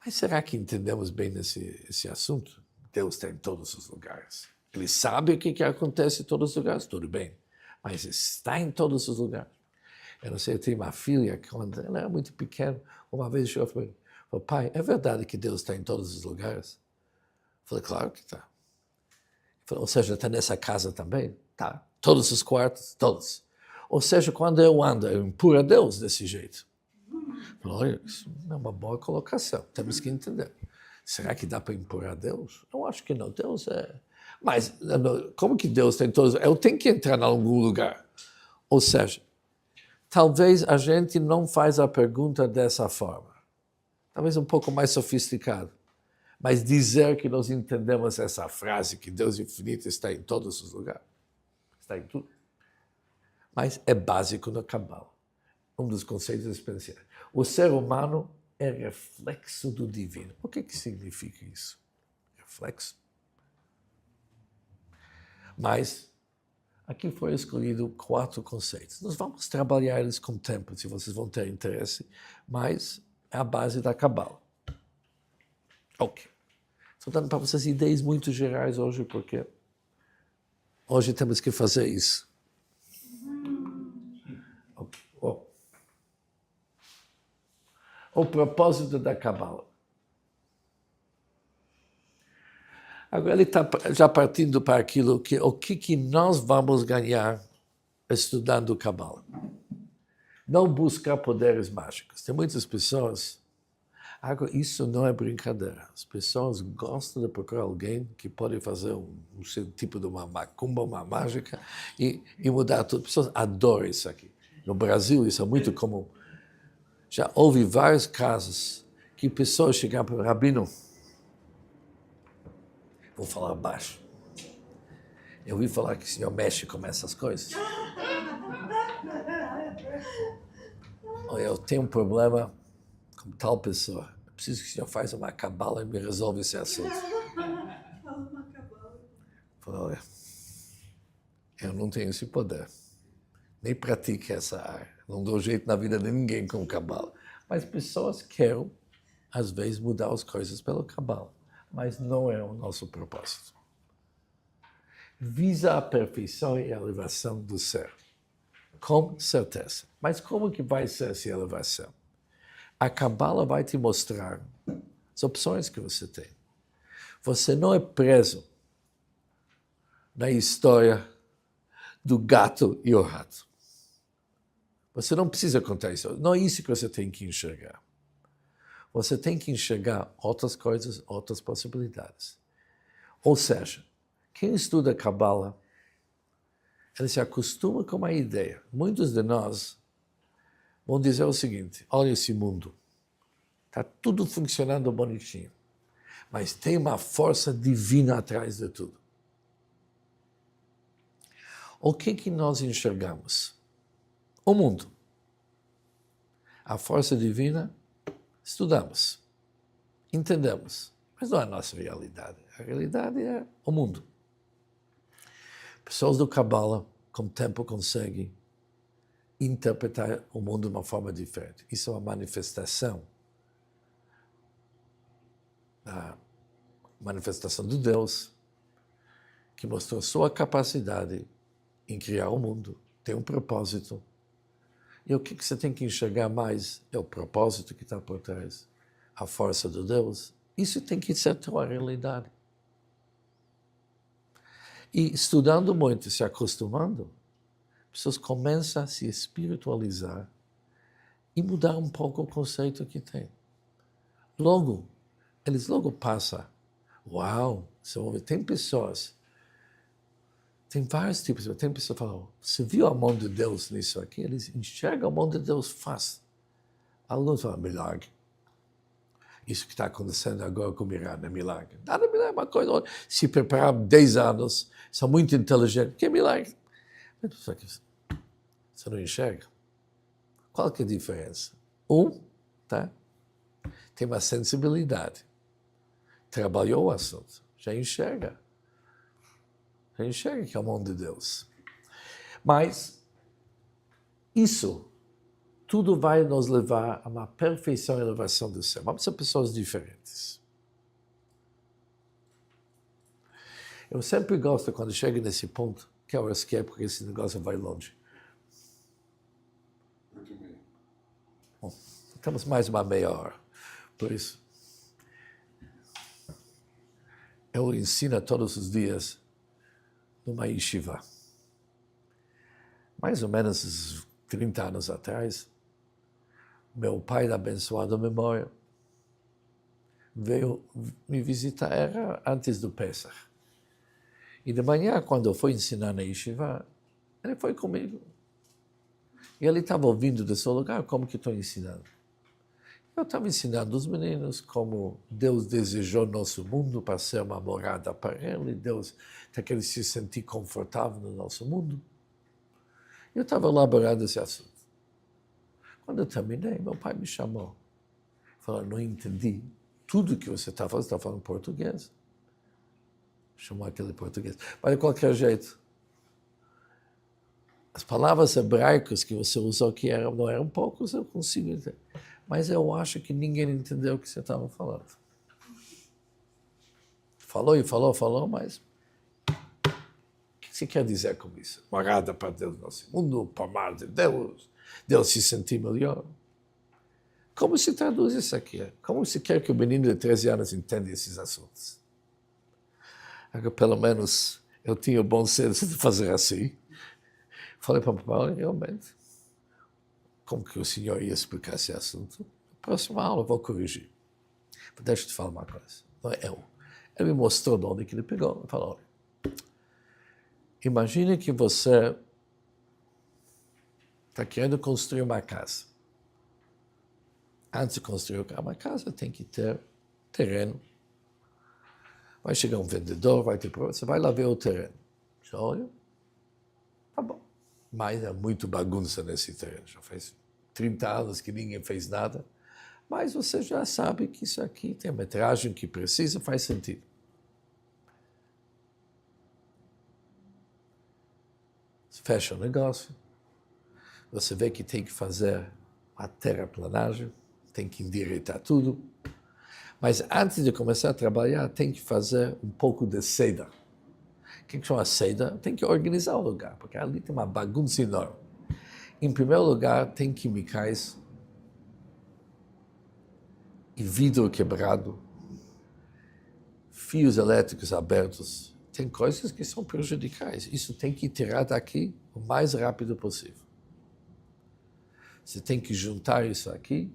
Mas será que entendemos bem esse assunto? Deus está em todos os lugares. Ele sabe o que acontece em todos os lugares? Tudo bem. Mas está em todos os lugares. Eu não sei, eu tenho uma filha, quando ela era muito pequena, uma vez chegou e falou, pai, é verdade que Deus está em todos os lugares? Eu falei, claro que está. Ou seja, está nessa casa também? Tá. Todos os quartos? Todos. Ou seja, quando eu ando, eu impuro a Deus desse jeito. Olha, isso é uma boa colocação. Temos que entender. Será que dá para impor a Deus? Eu acho que não. Deus é... Mas como que Deus tem todos... Eu tenho que entrar em algum lugar. Ou seja, talvez a gente não faz a pergunta dessa forma. Talvez um pouco mais sofisticado. Mas dizer que nós entendemos essa frase, que Deus infinito está em todos os lugares. Está em tudo. Mas é básico no Cabala. Um dos conceitos especiais. O ser humano é reflexo do divino. O que significa isso? Reflexo. Mas aqui foi escolhido 4 conceitos. Nós vamos trabalhar eles com o tempo, se vocês vão ter interesse, mas é a base da Cabala. Ok. Estou dando para vocês ideias muito gerais hoje, porque hoje temos que fazer isso. Okay. Oh. O propósito da Cabala. Agora ele está já partindo para aquilo que o que nós vamos ganhar estudando Cabala. Não buscar poderes mágicos. Tem muitas pessoas. Agora, isso não é brincadeira. As pessoas gostam de procurar alguém que pode fazer um tipo de uma macumba, uma mágica e mudar tudo. As pessoas adoram isso aqui. No Brasil, isso é muito comum. Já houve vários casos que pessoas chegaram para o rabino. Vou falar baixo. Eu ouvi falar que o senhor mexe com essas coisas. Eu tenho um problema com tal pessoa. Eu preciso que o senhor faça uma cabala e me resolva esse assunto. Falei, olha, eu não tenho esse poder. Nem pratico essa área. Não dou jeito na vida de ninguém com cabala. Mas pessoas querem, às vezes, mudar as coisas pelo cabala. Mas não é o nosso propósito. Visa a perfeição e a elevação do ser. Com certeza. Mas como que vai ser essa elevação? A Cabala vai te mostrar as opções que você tem. Você não é preso na história do gato e o rato. Você não precisa contar isso. Não é isso que você tem que enxergar. Você tem que enxergar outras coisas, outras possibilidades. Ou seja, quem estuda Cabala, ele se acostuma com uma ideia. Muitos de nós vão dizer o seguinte, olha esse mundo, está tudo funcionando bonitinho, mas tem uma força divina atrás de tudo. O que nós enxergamos? O mundo. A força divina, estudamos, entendemos, mas não é a nossa realidade. A realidade é o mundo. Pessoas do Cabala, com o tempo, conseguem interpretar o mundo de uma forma diferente. Isso é uma manifestação de Deus, que mostrou sua capacidade em criar o mundo, tem um propósito. E o que você tem que enxergar mais é o propósito que está por trás, a força de Deus. Isso tem que ser a tua realidade. E estudando muito, se acostumando, pessoas começam a se espiritualizar e mudar um pouco o conceito que tem. Eles logo passam. Uau! Tem pessoas, tem vários tipos, tem pessoas que falam, você viu a mão de Deus nisso aqui? Eles enxergam a mão de Deus fácil. Alguns falam, milagre. Isso que está acontecendo agora com o Irã é milagre. Nada milagre, é uma coisa. Se prepararam 10 anos, são muito inteligentes. Que milagre? Você não enxerga? Qual que é a diferença? Tem uma sensibilidade. Trabalhou o assunto. Já enxerga. Já enxerga que é a mão de Deus. Mas isso tudo vai nos levar a uma perfeição e elevação do céu. Vamos ser pessoas diferentes. Eu sempre gosto, quando chego nesse ponto, que horas que é, porque esse negócio vai longe. 8h30. Bom, temos mais uma meia hora. Por isso, eu ensino todos os dias numa yeshiva. Mais ou menos uns 30 anos atrás, meu pai da abençoada memória veio me visitar, era antes do Pesach. E de manhã, quando eu fui ensinar na yeshiva, ele foi comigo. E ele estava ouvindo desse lugar como que estou ensinando. Eu estava ensinando os meninos como Deus desejou nosso mundo para ser uma morada para ele, Deus quer que ele se sentir confortável no nosso mundo. Eu estava elaborando esse assunto. Quando eu terminei, meu pai me chamou. Falou, não entendi. Tudo que você está falando português. Chamou aquele português. Mas de qualquer jeito, as palavras hebraicas que você usou aqui não eram poucos, eu consigo entender. Mas eu acho que ninguém entendeu o que você estava falando. Falou e falou, mas o que você quer dizer com isso? Morada para Deus, nosso mundo, para amar de Deus, Deus se sentir melhor. Como se traduz isso aqui? Como se quer que o menino de 13 anos entenda esses assuntos? Agora, pelo menos, eu tinha o bom senso de fazer assim. Falei para o papai, realmente, como que o senhor ia explicar esse assunto? Na próxima aula eu vou corrigir. Deixa eu te falar uma coisa. Não é eu. Ele me mostrou de onde que ele pegou. Ele falou, olha, imagine que você está querendo construir uma casa. Antes de construir uma casa, tem que ter terreno. Vai chegar um vendedor, vai ter problema, você vai lá ver o terreno. Você olha, tá bom. Mas é muito bagunça nesse terreno. Já faz 30 anos que ninguém fez nada. Mas você já sabe que isso aqui tem a metragem que precisa, faz sentido. Você fecha o negócio. Você vê que tem que fazer a terraplanagem, tem que endireitar tudo. Mas antes de começar a trabalhar, tem que fazer um pouco de seda. O que chama seda? Tem que organizar o lugar, porque ali tem uma bagunça enorme. Em primeiro lugar, tem quimicais e vidro quebrado, fios elétricos abertos. Tem coisas que são prejudiciais. Isso tem que tirar daqui o mais rápido possível. Você tem que juntar isso aqui,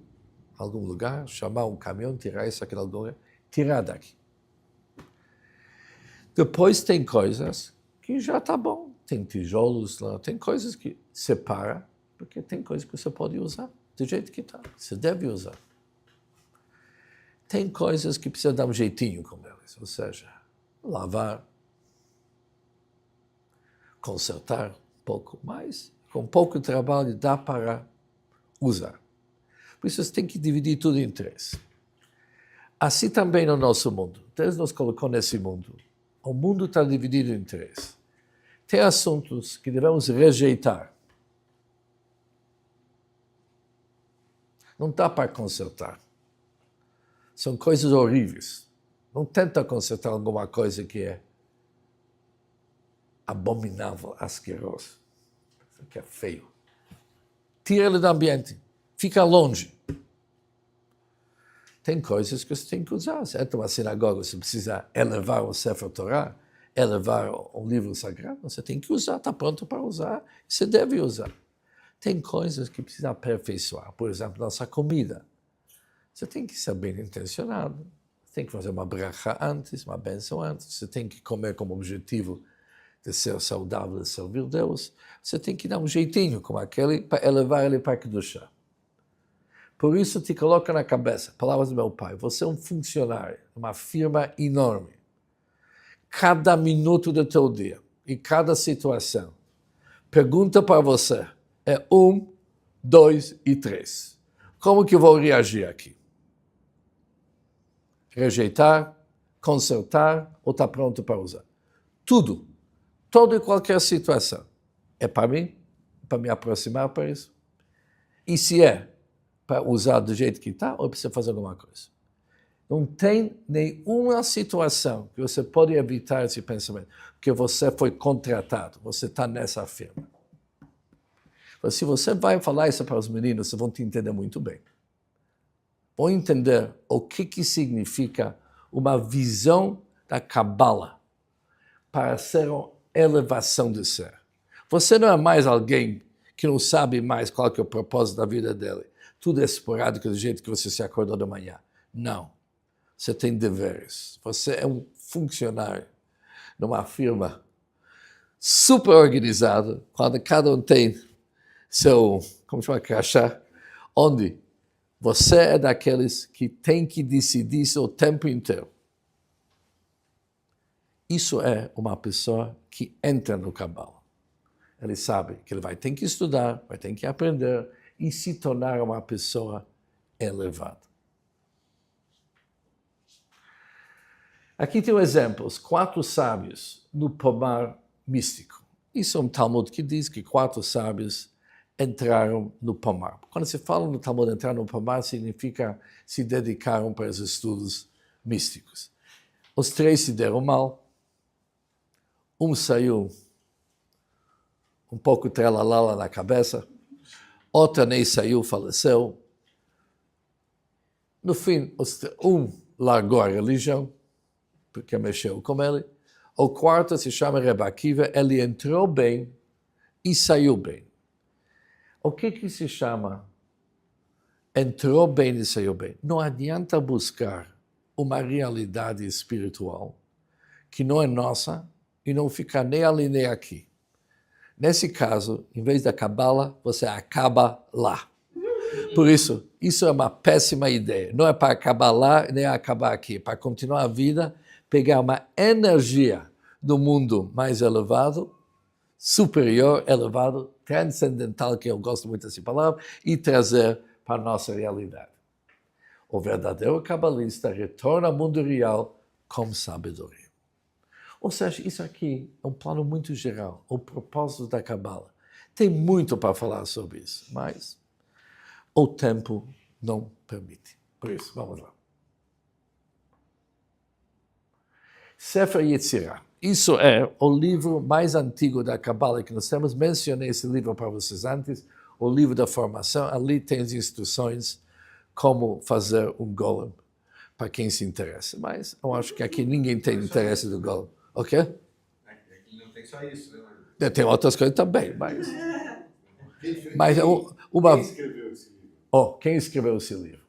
em algum lugar, chamar um caminhão, tirar isso aqui em algum lugar, tirar daqui. Depois tem coisas que já está bom. Tem tijolos lá, tem coisas que separa, porque tem coisas que você pode usar do jeito que está. Você deve usar. Tem coisas que precisa dar um jeitinho com elas, ou seja, lavar, consertar um pouco mais. Com pouco trabalho dá para usar. Por isso você tem que dividir tudo em 3. Assim também no nosso mundo. Deus nos colocou nesse mundo. O mundo está dividido em 3. Tem assuntos que devemos rejeitar. Não dá para consertar. São coisas horríveis. Não tenta consertar alguma coisa que é abominável, asqueroso, que é feio. Tira ele do ambiente. Fica longe. Tem coisas que você tem que usar. Você entra numa sinagoga, você precisa elevar o Sefer Torah, elevar um livro sagrado, você tem que usar, está pronto para usar, você deve usar. Tem coisas que precisa aperfeiçoar. Por exemplo, nossa comida. Você tem que ser bem intencionado. Você tem que fazer uma bracha antes, uma bênção antes. Você tem que comer como objetivo de ser saudável, de servir Deus. Você tem que dar um jeitinho como aquele para elevar ele para Kedushá. Por isso te coloca na cabeça, palavras do meu pai, você é um funcionário, uma firma enorme. Cada minuto do teu dia e cada situação, pergunta para você, é 1, 2 e 3. Como que eu vou reagir aqui? Rejeitar, consertar ou estar pronto para usar? Tudo, toda e qualquer situação. É para mim? Para me aproximar para isso? E se é para usar do jeito que está, ou precisa fazer alguma coisa? Não tem nenhuma situação que você pode evitar esse pensamento, porque você foi contratado, você está nessa firma. Mas se você vai falar isso para os meninos, vocês vão te entender muito bem. Vão entender o que significa uma visão da Kabbalah para ser uma elevação do ser. Você não é mais alguém que não sabe mais qual que é o propósito da vida dele. Tudo é esporádico do jeito que você se acordou de manhã. Não. Você tem deveres. Você é um funcionário numa firma super organizada, quando cada um tem seu, como chama, crachá, onde você é daqueles que tem que decidir isso o tempo inteiro. Isso é uma pessoa que entra no Kabbalah. Ele sabe que ele vai ter que estudar, vai ter que aprender e se tornar uma pessoa elevada. Aqui tem um exemplo, os 4 sábios no pomar místico. Isso é um Talmud que diz que 4 sábios entraram no pomar. Quando se fala no Talmud entrar no pomar, significa se dedicaram para os estudos místicos. Os 3 se deram mal, um saiu um pouco trelalala na cabeça, outra nem saiu, faleceu. No fim, um largou a religião, porque mexeu com ele. O quarto se chama Rebbe Akiva, ele entrou bem e saiu bem. O que se chama entrou bem e saiu bem? Não adianta buscar uma realidade espiritual que não é nossa e não fica nem ali nem aqui. Nesse caso, em vez da Kabbalah, você acaba lá. Por isso é uma péssima ideia. Não é para acabar lá nem acabar aqui. É para continuar a vida, pegar uma energia do mundo mais elevado, superior, elevado, transcendental, que eu gosto muito dessa palavra, e trazer para a nossa realidade. O verdadeiro cabalista retorna ao mundo real com sabedoria. Ou seja, isso aqui é um plano muito geral, o propósito da Kabbalah. Tem muito para falar sobre isso, mas o tempo não permite. Por isso, vamos lá. Sefer Yetzirah. Isso é o livro mais antigo da Kabbalah que nós temos. Mencionei esse livro para vocês antes, o livro da formação. Ali tem as instruções como fazer um golem, para quem se interessa. Mas eu acho que aqui ninguém tem interesse do golem. Ok? Aqui não tem só isso, né? Tem outras coisas também, mas Quem escreveu esse livro? Quem escreveu esse livro?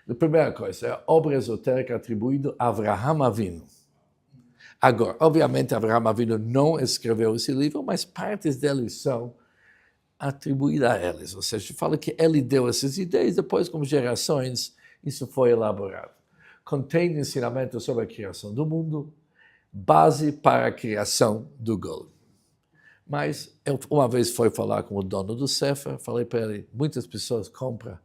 A primeira coisa, é a obra esotérica atribuída a Avraham Avinu. Agora, obviamente, Avraham Avinu não escreveu esse livro, mas partes dele são atribuídas a eles. Ou seja, fala que ele deu essas ideias, depois, como gerações, isso foi elaborado. Contém ensinamento sobre a criação do mundo, base para a criação do Golem. Mas eu uma vez fui falar com o dono do Sefer, falei para ele, muitas pessoas compram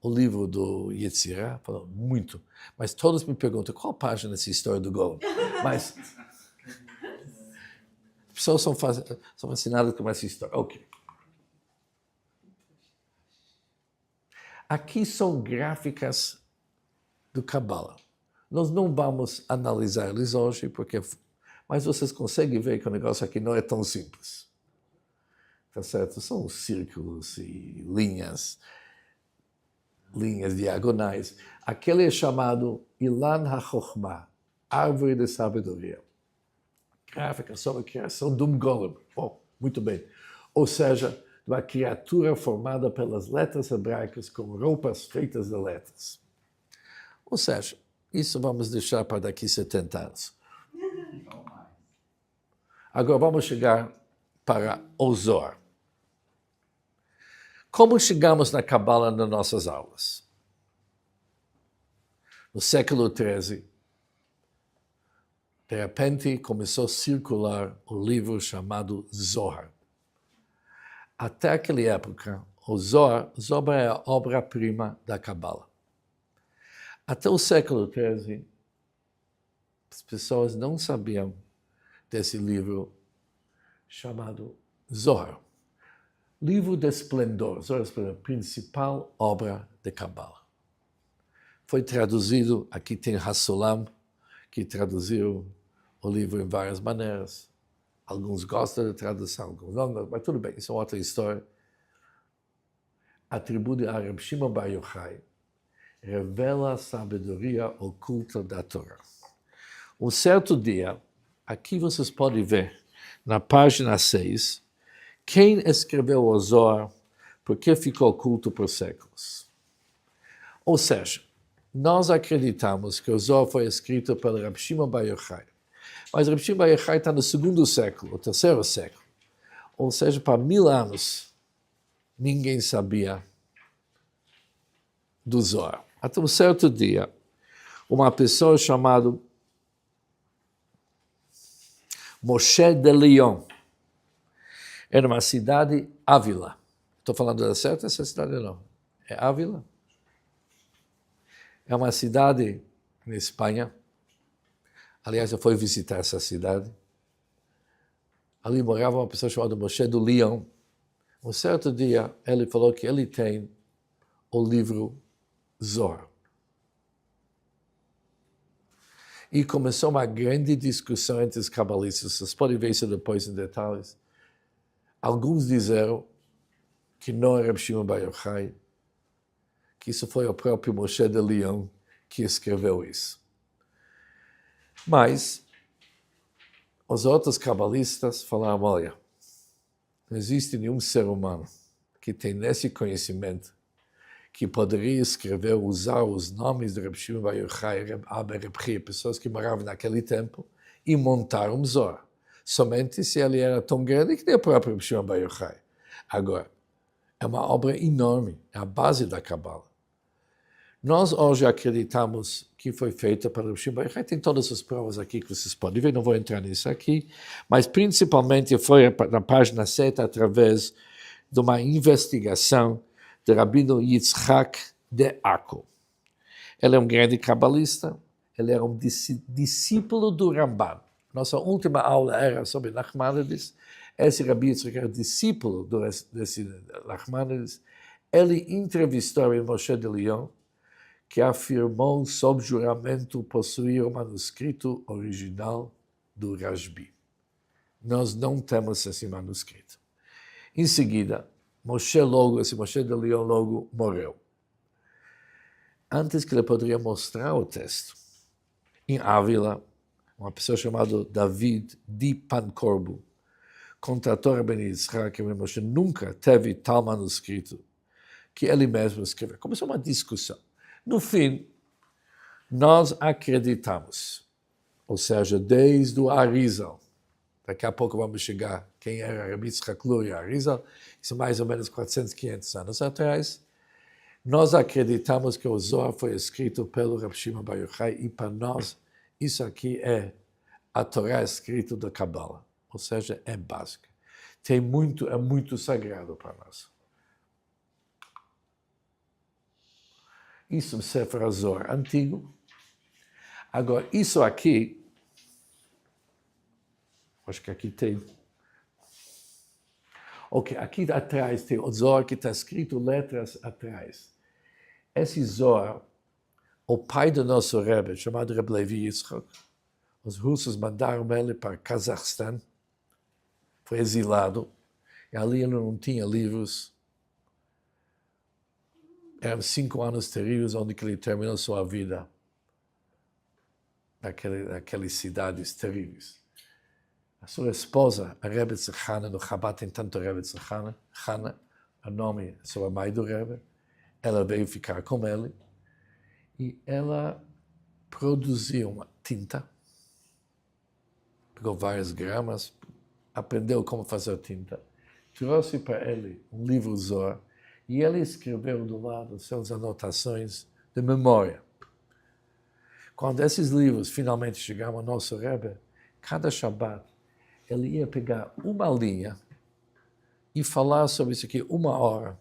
o livro do Yetzirah, falou muito, mas todos me perguntam, qual página dessa história do Golem? Mas as pessoas são fascinadas com essa história. Ok. Aqui são gráficas do Kabbalah. Nós não vamos analisar eles hoje, mas vocês conseguem ver que o negócio aqui não é tão simples. Tá certo? São círculos e linhas diagonais. Aquele é chamado Ilan HaChokhmah, árvore de sabedoria. Gráfica sobre a criação de um golem. Bom, muito bem. Ou seja, uma criatura formada pelas letras hebraicas com roupas feitas de letras. Ou seja, isso vamos deixar para daqui 70 anos. Agora vamos chegar para o Zohar. Como chegamos na Kabbalah nas nossas aulas? No século XIII, de repente começou a circular o livro chamado Zohar. Até aquela época, o Zohar é a obra-prima da Kabbalah. Até o século XIII, as pessoas não sabiam desse livro chamado Zohar. Livro de esplendor, Zohar é a principal obra de Kabbalah. Foi traduzido, aqui tem Hassulam, que traduziu o livro em várias maneiras. Alguns gostam da tradução, alguns não, mas tudo bem, isso é outra história. Atribuído a Reb Shimon Bar Yochai, revela a sabedoria oculta da Torá. Um certo dia, aqui vocês podem ver, na página 6, quem escreveu o Zohar, porque ficou oculto por séculos. Ou seja, nós acreditamos que o Zohar foi escrito pelo Reb Shimon Bar Yochai, mas Reb Shimon Bar Yochai está no 2º século, o 3º século. Ou seja, para 1000 anos, ninguém sabia do Zohar. Até um certo dia, uma pessoa chamada Moshe de Leon, era uma cidade, Ávila. Estou falando da certa essa cidade não? É Ávila? É uma cidade na Espanha. Aliás, eu fui visitar essa cidade. Ali morava uma pessoa chamada Moshe de Leon. Um certo dia, ele falou que ele tem o livro Zohar. E começou uma grande discussão entre os cabalistas. Vocês podem ver isso depois em detalhes. Alguns disseram que não era Reb Shimon Bar Yochai, que isso foi o próprio Moshe de Leon que escreveu isso. Mas os outros cabalistas falaram, olha, não existe nenhum ser humano que tem esse conhecimento que poderia escrever, usar os nomes de Reb Shimon Bar Yochai, Reb Abba, Reb Chia, pessoas que moravam naquele tempo, e montar um Zohar. Somente se ele era tão grande que nem o próprio Reb Shimon Bar Yochai. Agora, é uma obra enorme, é a base da Kabbalah. Nós hoje acreditamos que foi feita pelo Reb Shimon Bar Yochai, tem todas as provas aqui que vocês podem ver, não vou entrar nisso aqui, mas principalmente foi na página 7 através de uma investigação de Rabino Yitzhak de Akko. Ele é um grande cabalista, ele era um discípulo do Ramban. Nossa última aula era sobre Nachmanides. Esse Rabbi Yitzhak era discípulo desse Nachmanides. Ele entrevistou em Moshe de Leon, que afirmou sob juramento possuir o manuscrito original do Rashbi. Nós não temos esse manuscrito. Em seguida, esse Moshe de Leon logo morreu. Antes que ele poderia mostrar o texto, em Ávila, uma pessoa chamada David de Pancorbo contratou Rabbi Yitzhak, que Moshe nunca teve tal manuscrito, que ele mesmo escreveu. Começou uma discussão. No fim, nós acreditamos, ou seja, desde o Arizal, daqui a pouco vamos chegar quem era Rabbi Yitzhak Luria Arizal, isso é mais ou menos 400, 500 anos atrás. Nós acreditamos que o Zohar foi escrito pelo Reb Shimon Bar Yochai e para nós isso aqui é a Torá escrita da Kabbalah, ou seja, é básica. É muito sagrado para nós. Isso é o Sefer Zohar antigo. Agora, isso aqui, acho que aqui tem. Ok, aqui atrás tem o Zohar que está escrito letras atrás. Esse Zohar, o pai do nosso Rebbe, chamado Rebbe Levi Yitzchak, os russos mandaram ele para Cazaquistão, foi exilado, e ali ele não tinha livros. Eram 5 anos terríveis onde ele terminou sua vida naquelas cidades terríveis. A sua esposa, a Rebbe Tzachana, no Chabad tem tanto Rebbe Tzachana, Hana, o nome sobre a mãe do Rebbe, ela veio ficar com ele e ela produziu uma tinta, pegou várias gramas, aprendeu como fazer tinta, trouxe para ele um livro Zohar e ele escreveu do lado suas anotações de memória. Quando esses livros finalmente chegaram ao nosso Rebbe, cada Shabbat ele ia pegar uma linha e falar sobre isso aqui 1 hora,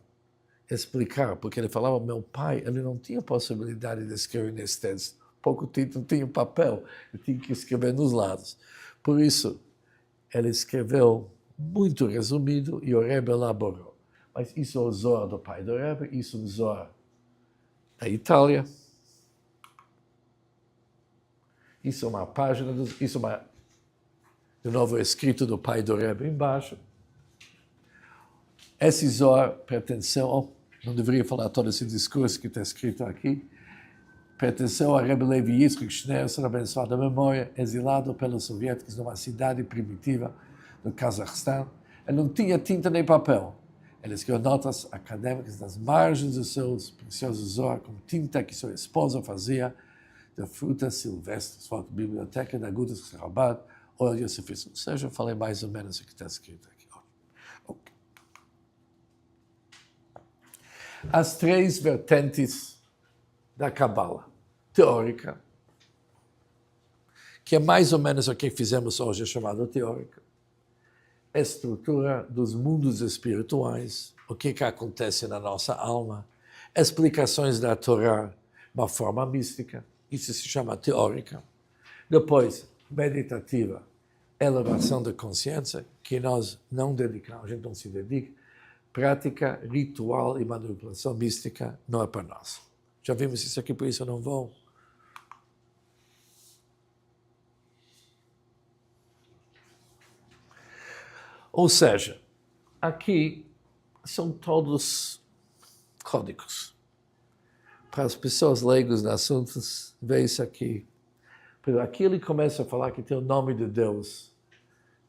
explicar, porque ele falava, meu pai, ele não tinha possibilidade de escrever nesse texto, pouco tempo, não tinha papel, ele tinha que escrever nos lados. Por isso, ele escreveu muito resumido e o Rebbe elaborou. Mas isso é o Zohar do pai do Rebbe, isso é o Zohar da Itália, isso é uma página, isso é uma, de novo, escrito do pai do Rebbe embaixo. Esse Zohar pertenceu, não deveria falar todo esse discurso que está escrito aqui, pertenceu a Rebbe Levi Yitzchak Schneerson, abençoada memória, exilado pelos soviéticos numa cidade primitiva do Cazaquistão. Ele não tinha tinta nem papel. Ele escreveu notas acadêmicas nas margens dos seus preciosos Zohar com tinta que sua esposa fazia de frutas silvestres, foto biblioteca da Gudas Chabad, óleo de sufismo. Ou seja, eu falei mais ou menos o que está escrito aqui. Okay. As 3 vertentes da Kabbalah. Teórica, que é mais ou menos o que fizemos hoje, chamado teórica. Estrutura dos mundos espirituais, o que acontece na nossa alma. Explicações da Torá, uma forma mística. Isso se chama teórica. Depois, meditativa, elevação da consciência, que nós não dedicamos, a gente não se dedica. Prática, ritual e manipulação mística não é para nós. Já vimos isso aqui, por isso eu não vou. Ou seja, aqui são todos códigos. Para as pessoas leigas nos assuntos, vê isso aqui. Aqui ele começa a falar que tem o nome de Deus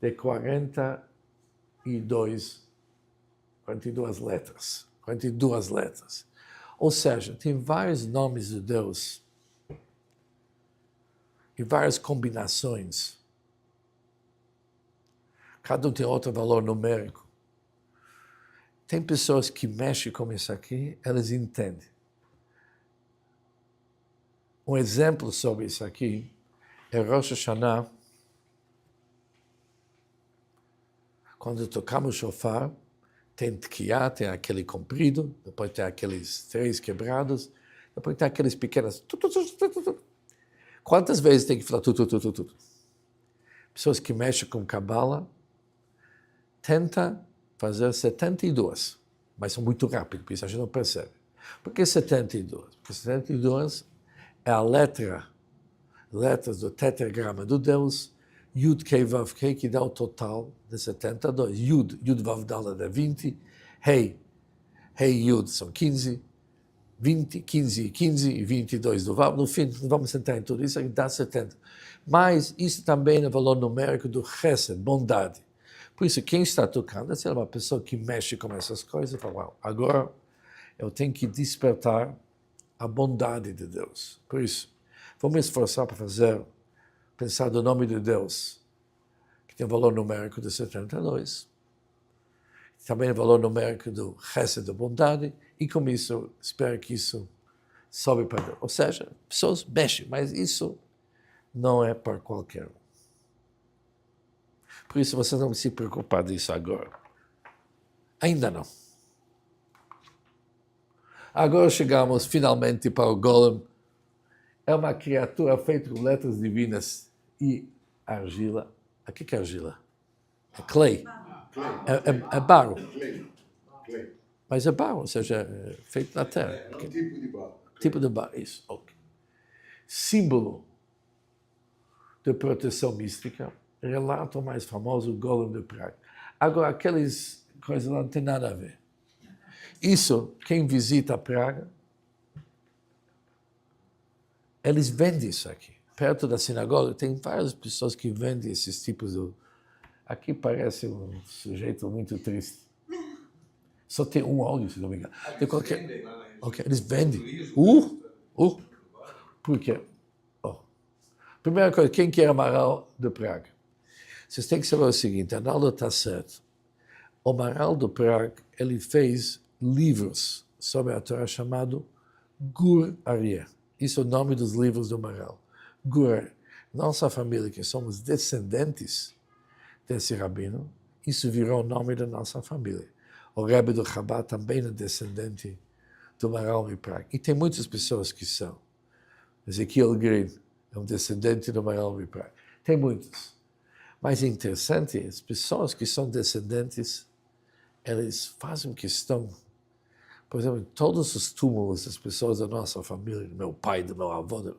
de 42 letras. 42 letras. Ou seja, tem vários nomes de Deus e várias combinações. Cada um tem outro valor numérico. Tem pessoas que mexem com isso aqui, elas entendem. Um exemplo sobre isso aqui é Rosh Hashanah. Quando tocamos shofar, tem tkiá, tem aquele comprido, depois tem aqueles 3 quebrados, depois tem aqueles pequenos. Quantas vezes tem que falar tu? Pessoas que mexem com Kabbalah tenta fazer 72, mas são muito rápidos, por isso a gente não percebe. Por que 72? Porque 72 é a letras do tetragrama do Deus, Yud Kei Vav Kei, que dá o total de 72. Yud Vav Daled é 20, Hei Yud são 15, 20, 15 e 15 e 22 do Vav. No fim, não vamos entrar em tudo isso, dá 70. Mas isso também é o valor numérico do Chesed, bondade. Por isso, quem está tocando é uma pessoa que mexe com essas coisas e fala, wow, agora eu tenho que despertar a bondade de Deus. Por isso, vou me esforçar para pensar do nome de Deus, que tem um valor numérico de 72. Também o valor numérico do Chesed, da bondade, e com isso, espero que isso sobe para Deus. Ou seja, pessoas mexem, mas isso não é para qualquer um. Por isso, você não se preocupar disso agora. Ainda não. Agora chegamos finalmente para o Golem. É uma criatura feita com letras divinas e argila. O que é argila? É clay. É barro. Clay. Mas é barro, ou seja, é feito na terra. É um tipo de barro. Tipo de barro, isso. Okay. Símbolo de proteção mística, relato mais famoso, o Golem de Praga. Agora, aquelas coisas lá não tem nada a ver. Isso, quem visita Praga, eles vendem isso aqui. Perto da sinagoga, tem várias pessoas que vendem esses tipos de... Aqui parece um sujeito muito triste. Só tem um olho, se não me engano. De qualquer... Okay, eles vendem. Por quê? Primeira coisa, quem que é Amaral de Praga? Vocês têm que saber o seguinte, a Nalda está certo. O Amaral de Praga, ele fez livros sobre a Torá chamado Gur Aryeh. Isso é o nome dos livros do Amaral. Gur, nossa família, que somos descendentes desse rabino, isso virou o nome da nossa família. O Rebbe do Chabad também é descendente do Amaral de Praga. E tem muitas pessoas que são. Ezequiel Green é um descendente do Amaral de Praga. Tem muitos. Mas é interessante, as pessoas que são descendentes, eles fazem questão. Por exemplo, todos os túmulos das pessoas da nossa família, do meu pai, do meu avô,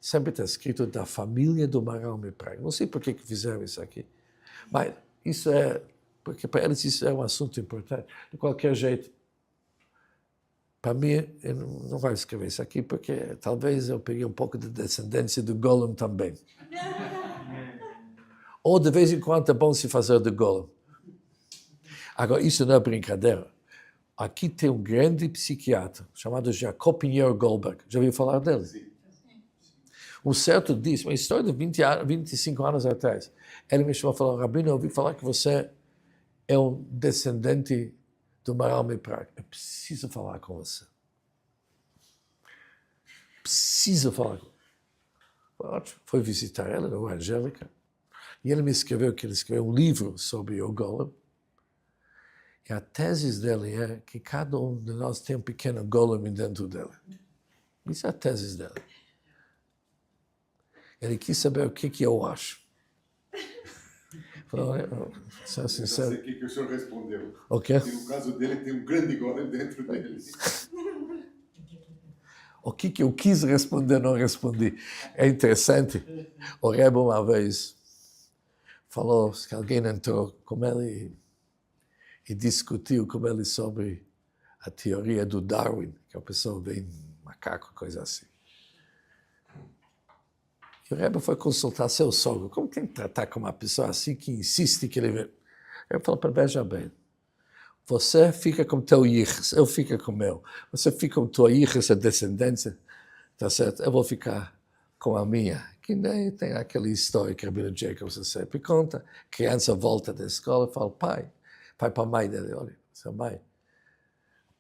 sempre está escrito da família do Amaral de Praga. Não sei por que fizeram isso aqui, mas isso é, porque para eles isso é um assunto importante. De qualquer jeito, para mim, eu não vou escrever isso aqui, porque talvez eu peguei um pouco de descendência do Golem também. Ou de vez em quando é bom se fazer do Golem. Agora, isso não é brincadeira. Aqui tem um grande psiquiatra chamado Jacob Pinheiro Goldberg. Já ouviu falar dele? Sim. Um certo dia, uma história de 25 anos atrás, ele me chamou e falou, Rabino, eu ouvi falar que você é um descendente do Amaral de Praga. Eu preciso falar com você. Preciso falar com você. Foi visitar ela, na Angélica, e ele me escreveu que ele escreveu um livro sobre o Golem. E a tese dele é que cada um de nós tem um pequeno golem dentro dele. Isso é a tese dele. Ele quis saber o que eu acho. Falou, eu sei o que o senhor respondeu. O quê? E no caso dele, tem um grande golem dentro dele. O que eu quis responder, não respondi. É interessante. O Rebbe uma vez falou que alguém entrou com ele e discutiu com ele sobre a teoria do Darwin, que a pessoa vem macaco, coisa assim. E o Rebbe foi consultar seu sogro. Como tem que tratar com uma pessoa assim que insiste que ele vem? Eu falo para veja bem, você fica com teu Yichs, eu fico com o meu. Você fica com tua Yichs, a descendência, tá certo? Eu vou ficar com a minha. Que nem tem aquela história que o Rabino Jacobs sempre conta. Criança volta da escola e fala, pai para a mãe dele, olha, seu mãe,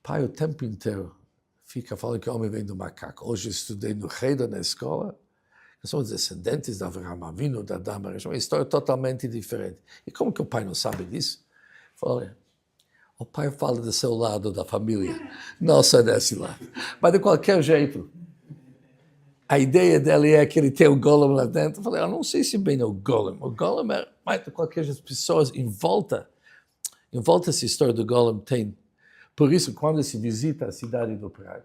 pai o tempo inteiro fica falando que o homem vem do macaco. Hoje eu estudei no Reida na escola, nós somos descendentes da Avraham Avinu, da Dama, é uma história totalmente diferente. E como que o pai não sabe disso? Fala, olha, o pai fala do seu lado da família, não só desse lado. Mas de qualquer jeito, a ideia dele é que ele tem o Golem lá dentro. Eu falei, eu não sei se bem é o Golem. O Golem é, mas de qualquer jeito, as pessoas em volta essa história do Golem tem. Por isso, quando se visita a cidade do Praga,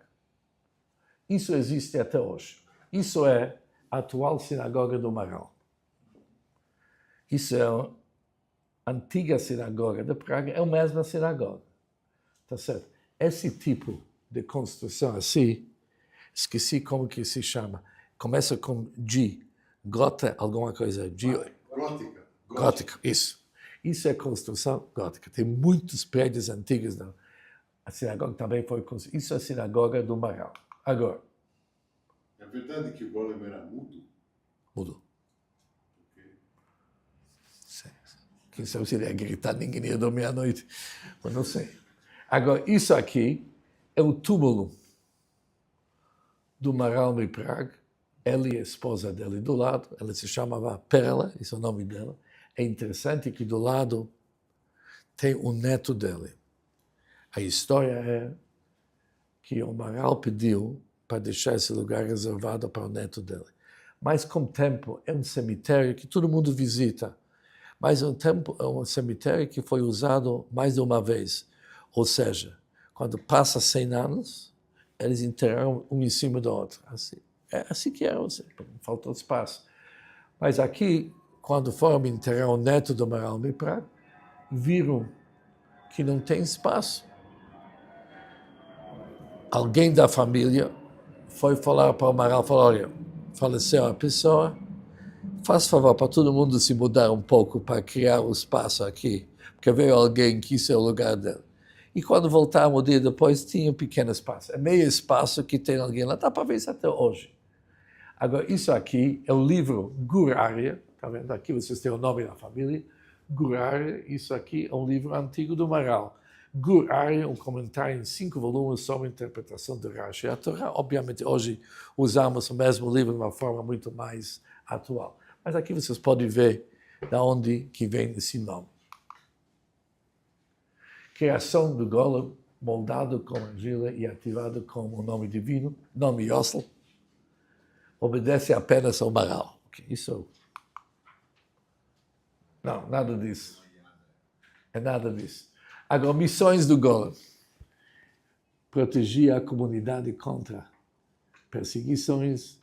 isso existe até hoje. Isso é a atual sinagoga do Amaral. Isso é a antiga sinagoga de Praga, é a mesma sinagoga. Tá certo? Esse tipo de construção assim, esqueci como que se chama. Começa com G, gota, alguma coisa. Gótica, isso. Isso é construção gótica. Tem muitos prédios antigos. Não? A sinagoga também foi construída. Isso é a sinagoga do Amaral. Agora. É verdade que o golem era mudo? Mudo. Okay. Quem sabe se ele ia gritar, ninguém ia dormir à noite. Mas não sei. Agora, isso aqui é o túmulo do Amaral de Praga. Ela e a esposa dele do lado. Ela se chamava Perla, esse é o nome dela. É interessante que do lado tem o neto dele. A história é que o Amaral pediu para deixar esse lugar reservado para o neto dele. Mas com o tempo é um cemitério que todo mundo visita. Mas é um cemitério que foi usado mais de uma vez. Ou seja, quando passa 100 anos, eles enterram um em cima do outro. Assim, é assim que era, faltou espaço. Mas aqui, quando foram enterrar o neto do Maharal Miprag, viram que não tem espaço. Alguém da família foi falar para o Maharal, falou, olha, faleceu a pessoa, faz favor para todo mundo se mudar um pouco para criar um espaço aqui, porque veio alguém que isso é o lugar dele. E quando voltaram o dia depois, tinha um pequeno espaço. É meio espaço que tem alguém lá, dá para ver isso até hoje. Agora, isso aqui é o livro Gur Arya, está vendo? Aqui vocês têm o nome da família. Gur Arya, isso aqui é um livro antigo do Maharal. Gur Arya, um comentário em 5 volumes sobre a interpretação do Rashi. A Torá, obviamente, hoje usamos o mesmo livro de uma forma muito mais atual. Mas aqui vocês podem ver de onde que vem esse nome. Criação do Golem, moldado com argila e ativado com o nome divino, nome Yossel, obedece apenas ao Maharal. Isso. Não, nada disso. É nada disso. Agora, missões do Golem. Protegia a comunidade contra perseguições,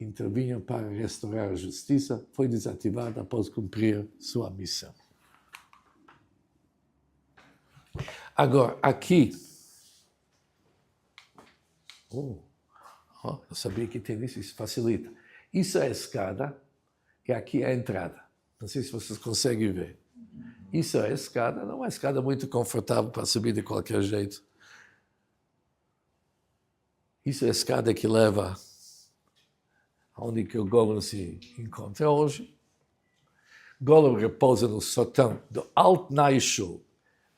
intervinha para restaurar a justiça, foi desativada após cumprir sua missão. Agora, aqui... eu sabia que tem isso facilita. Isso é a escada e aqui é a entrada. Não sei se vocês conseguem ver. Isso é a escada, não é uma escada muito confortável para subir de qualquer jeito. Isso é a escada que leva aonde que o Golem se encontra hoje. Golem repousa no sotão do Alt Nai Shul.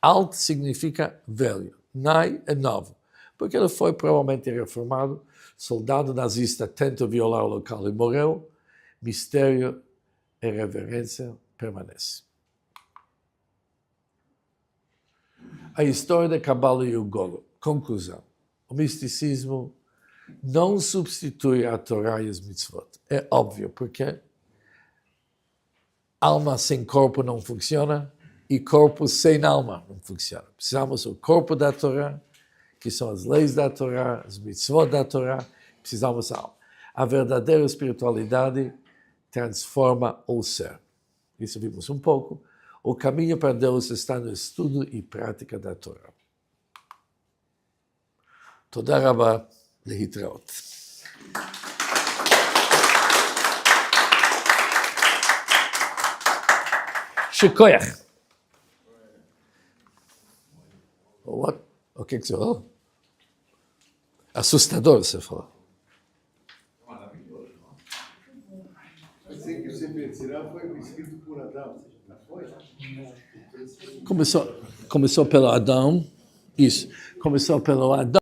Alt significa velho, Nai é novo, porque ele foi provavelmente reformado. Soldado nazista tenta violar o local e morreu. Mistério e reverência permanece. A história da Kabbalah e o Golem. Conclusão. O misticismo não substitui a Torá e as mitzvot. É óbvio, porque alma sem corpo não funciona e corpo sem alma não funciona. Precisamos do corpo da Torá, que são as leis da Torá, as mitzvot da Torá, precisamos da alma. A verdadeira espiritualidade transforma o ser. Isso vimos um pouco. O caminho para Deus está no estudo e prática da Torá. Toda rabá, lehitraot. Shekoyach. What? O que você falou? Assustador, você falou. Pensei que o Sefer Yetzirah foi escrito por Adão, não foi? Começou pelo Adão, isso. Começou pelo Adão.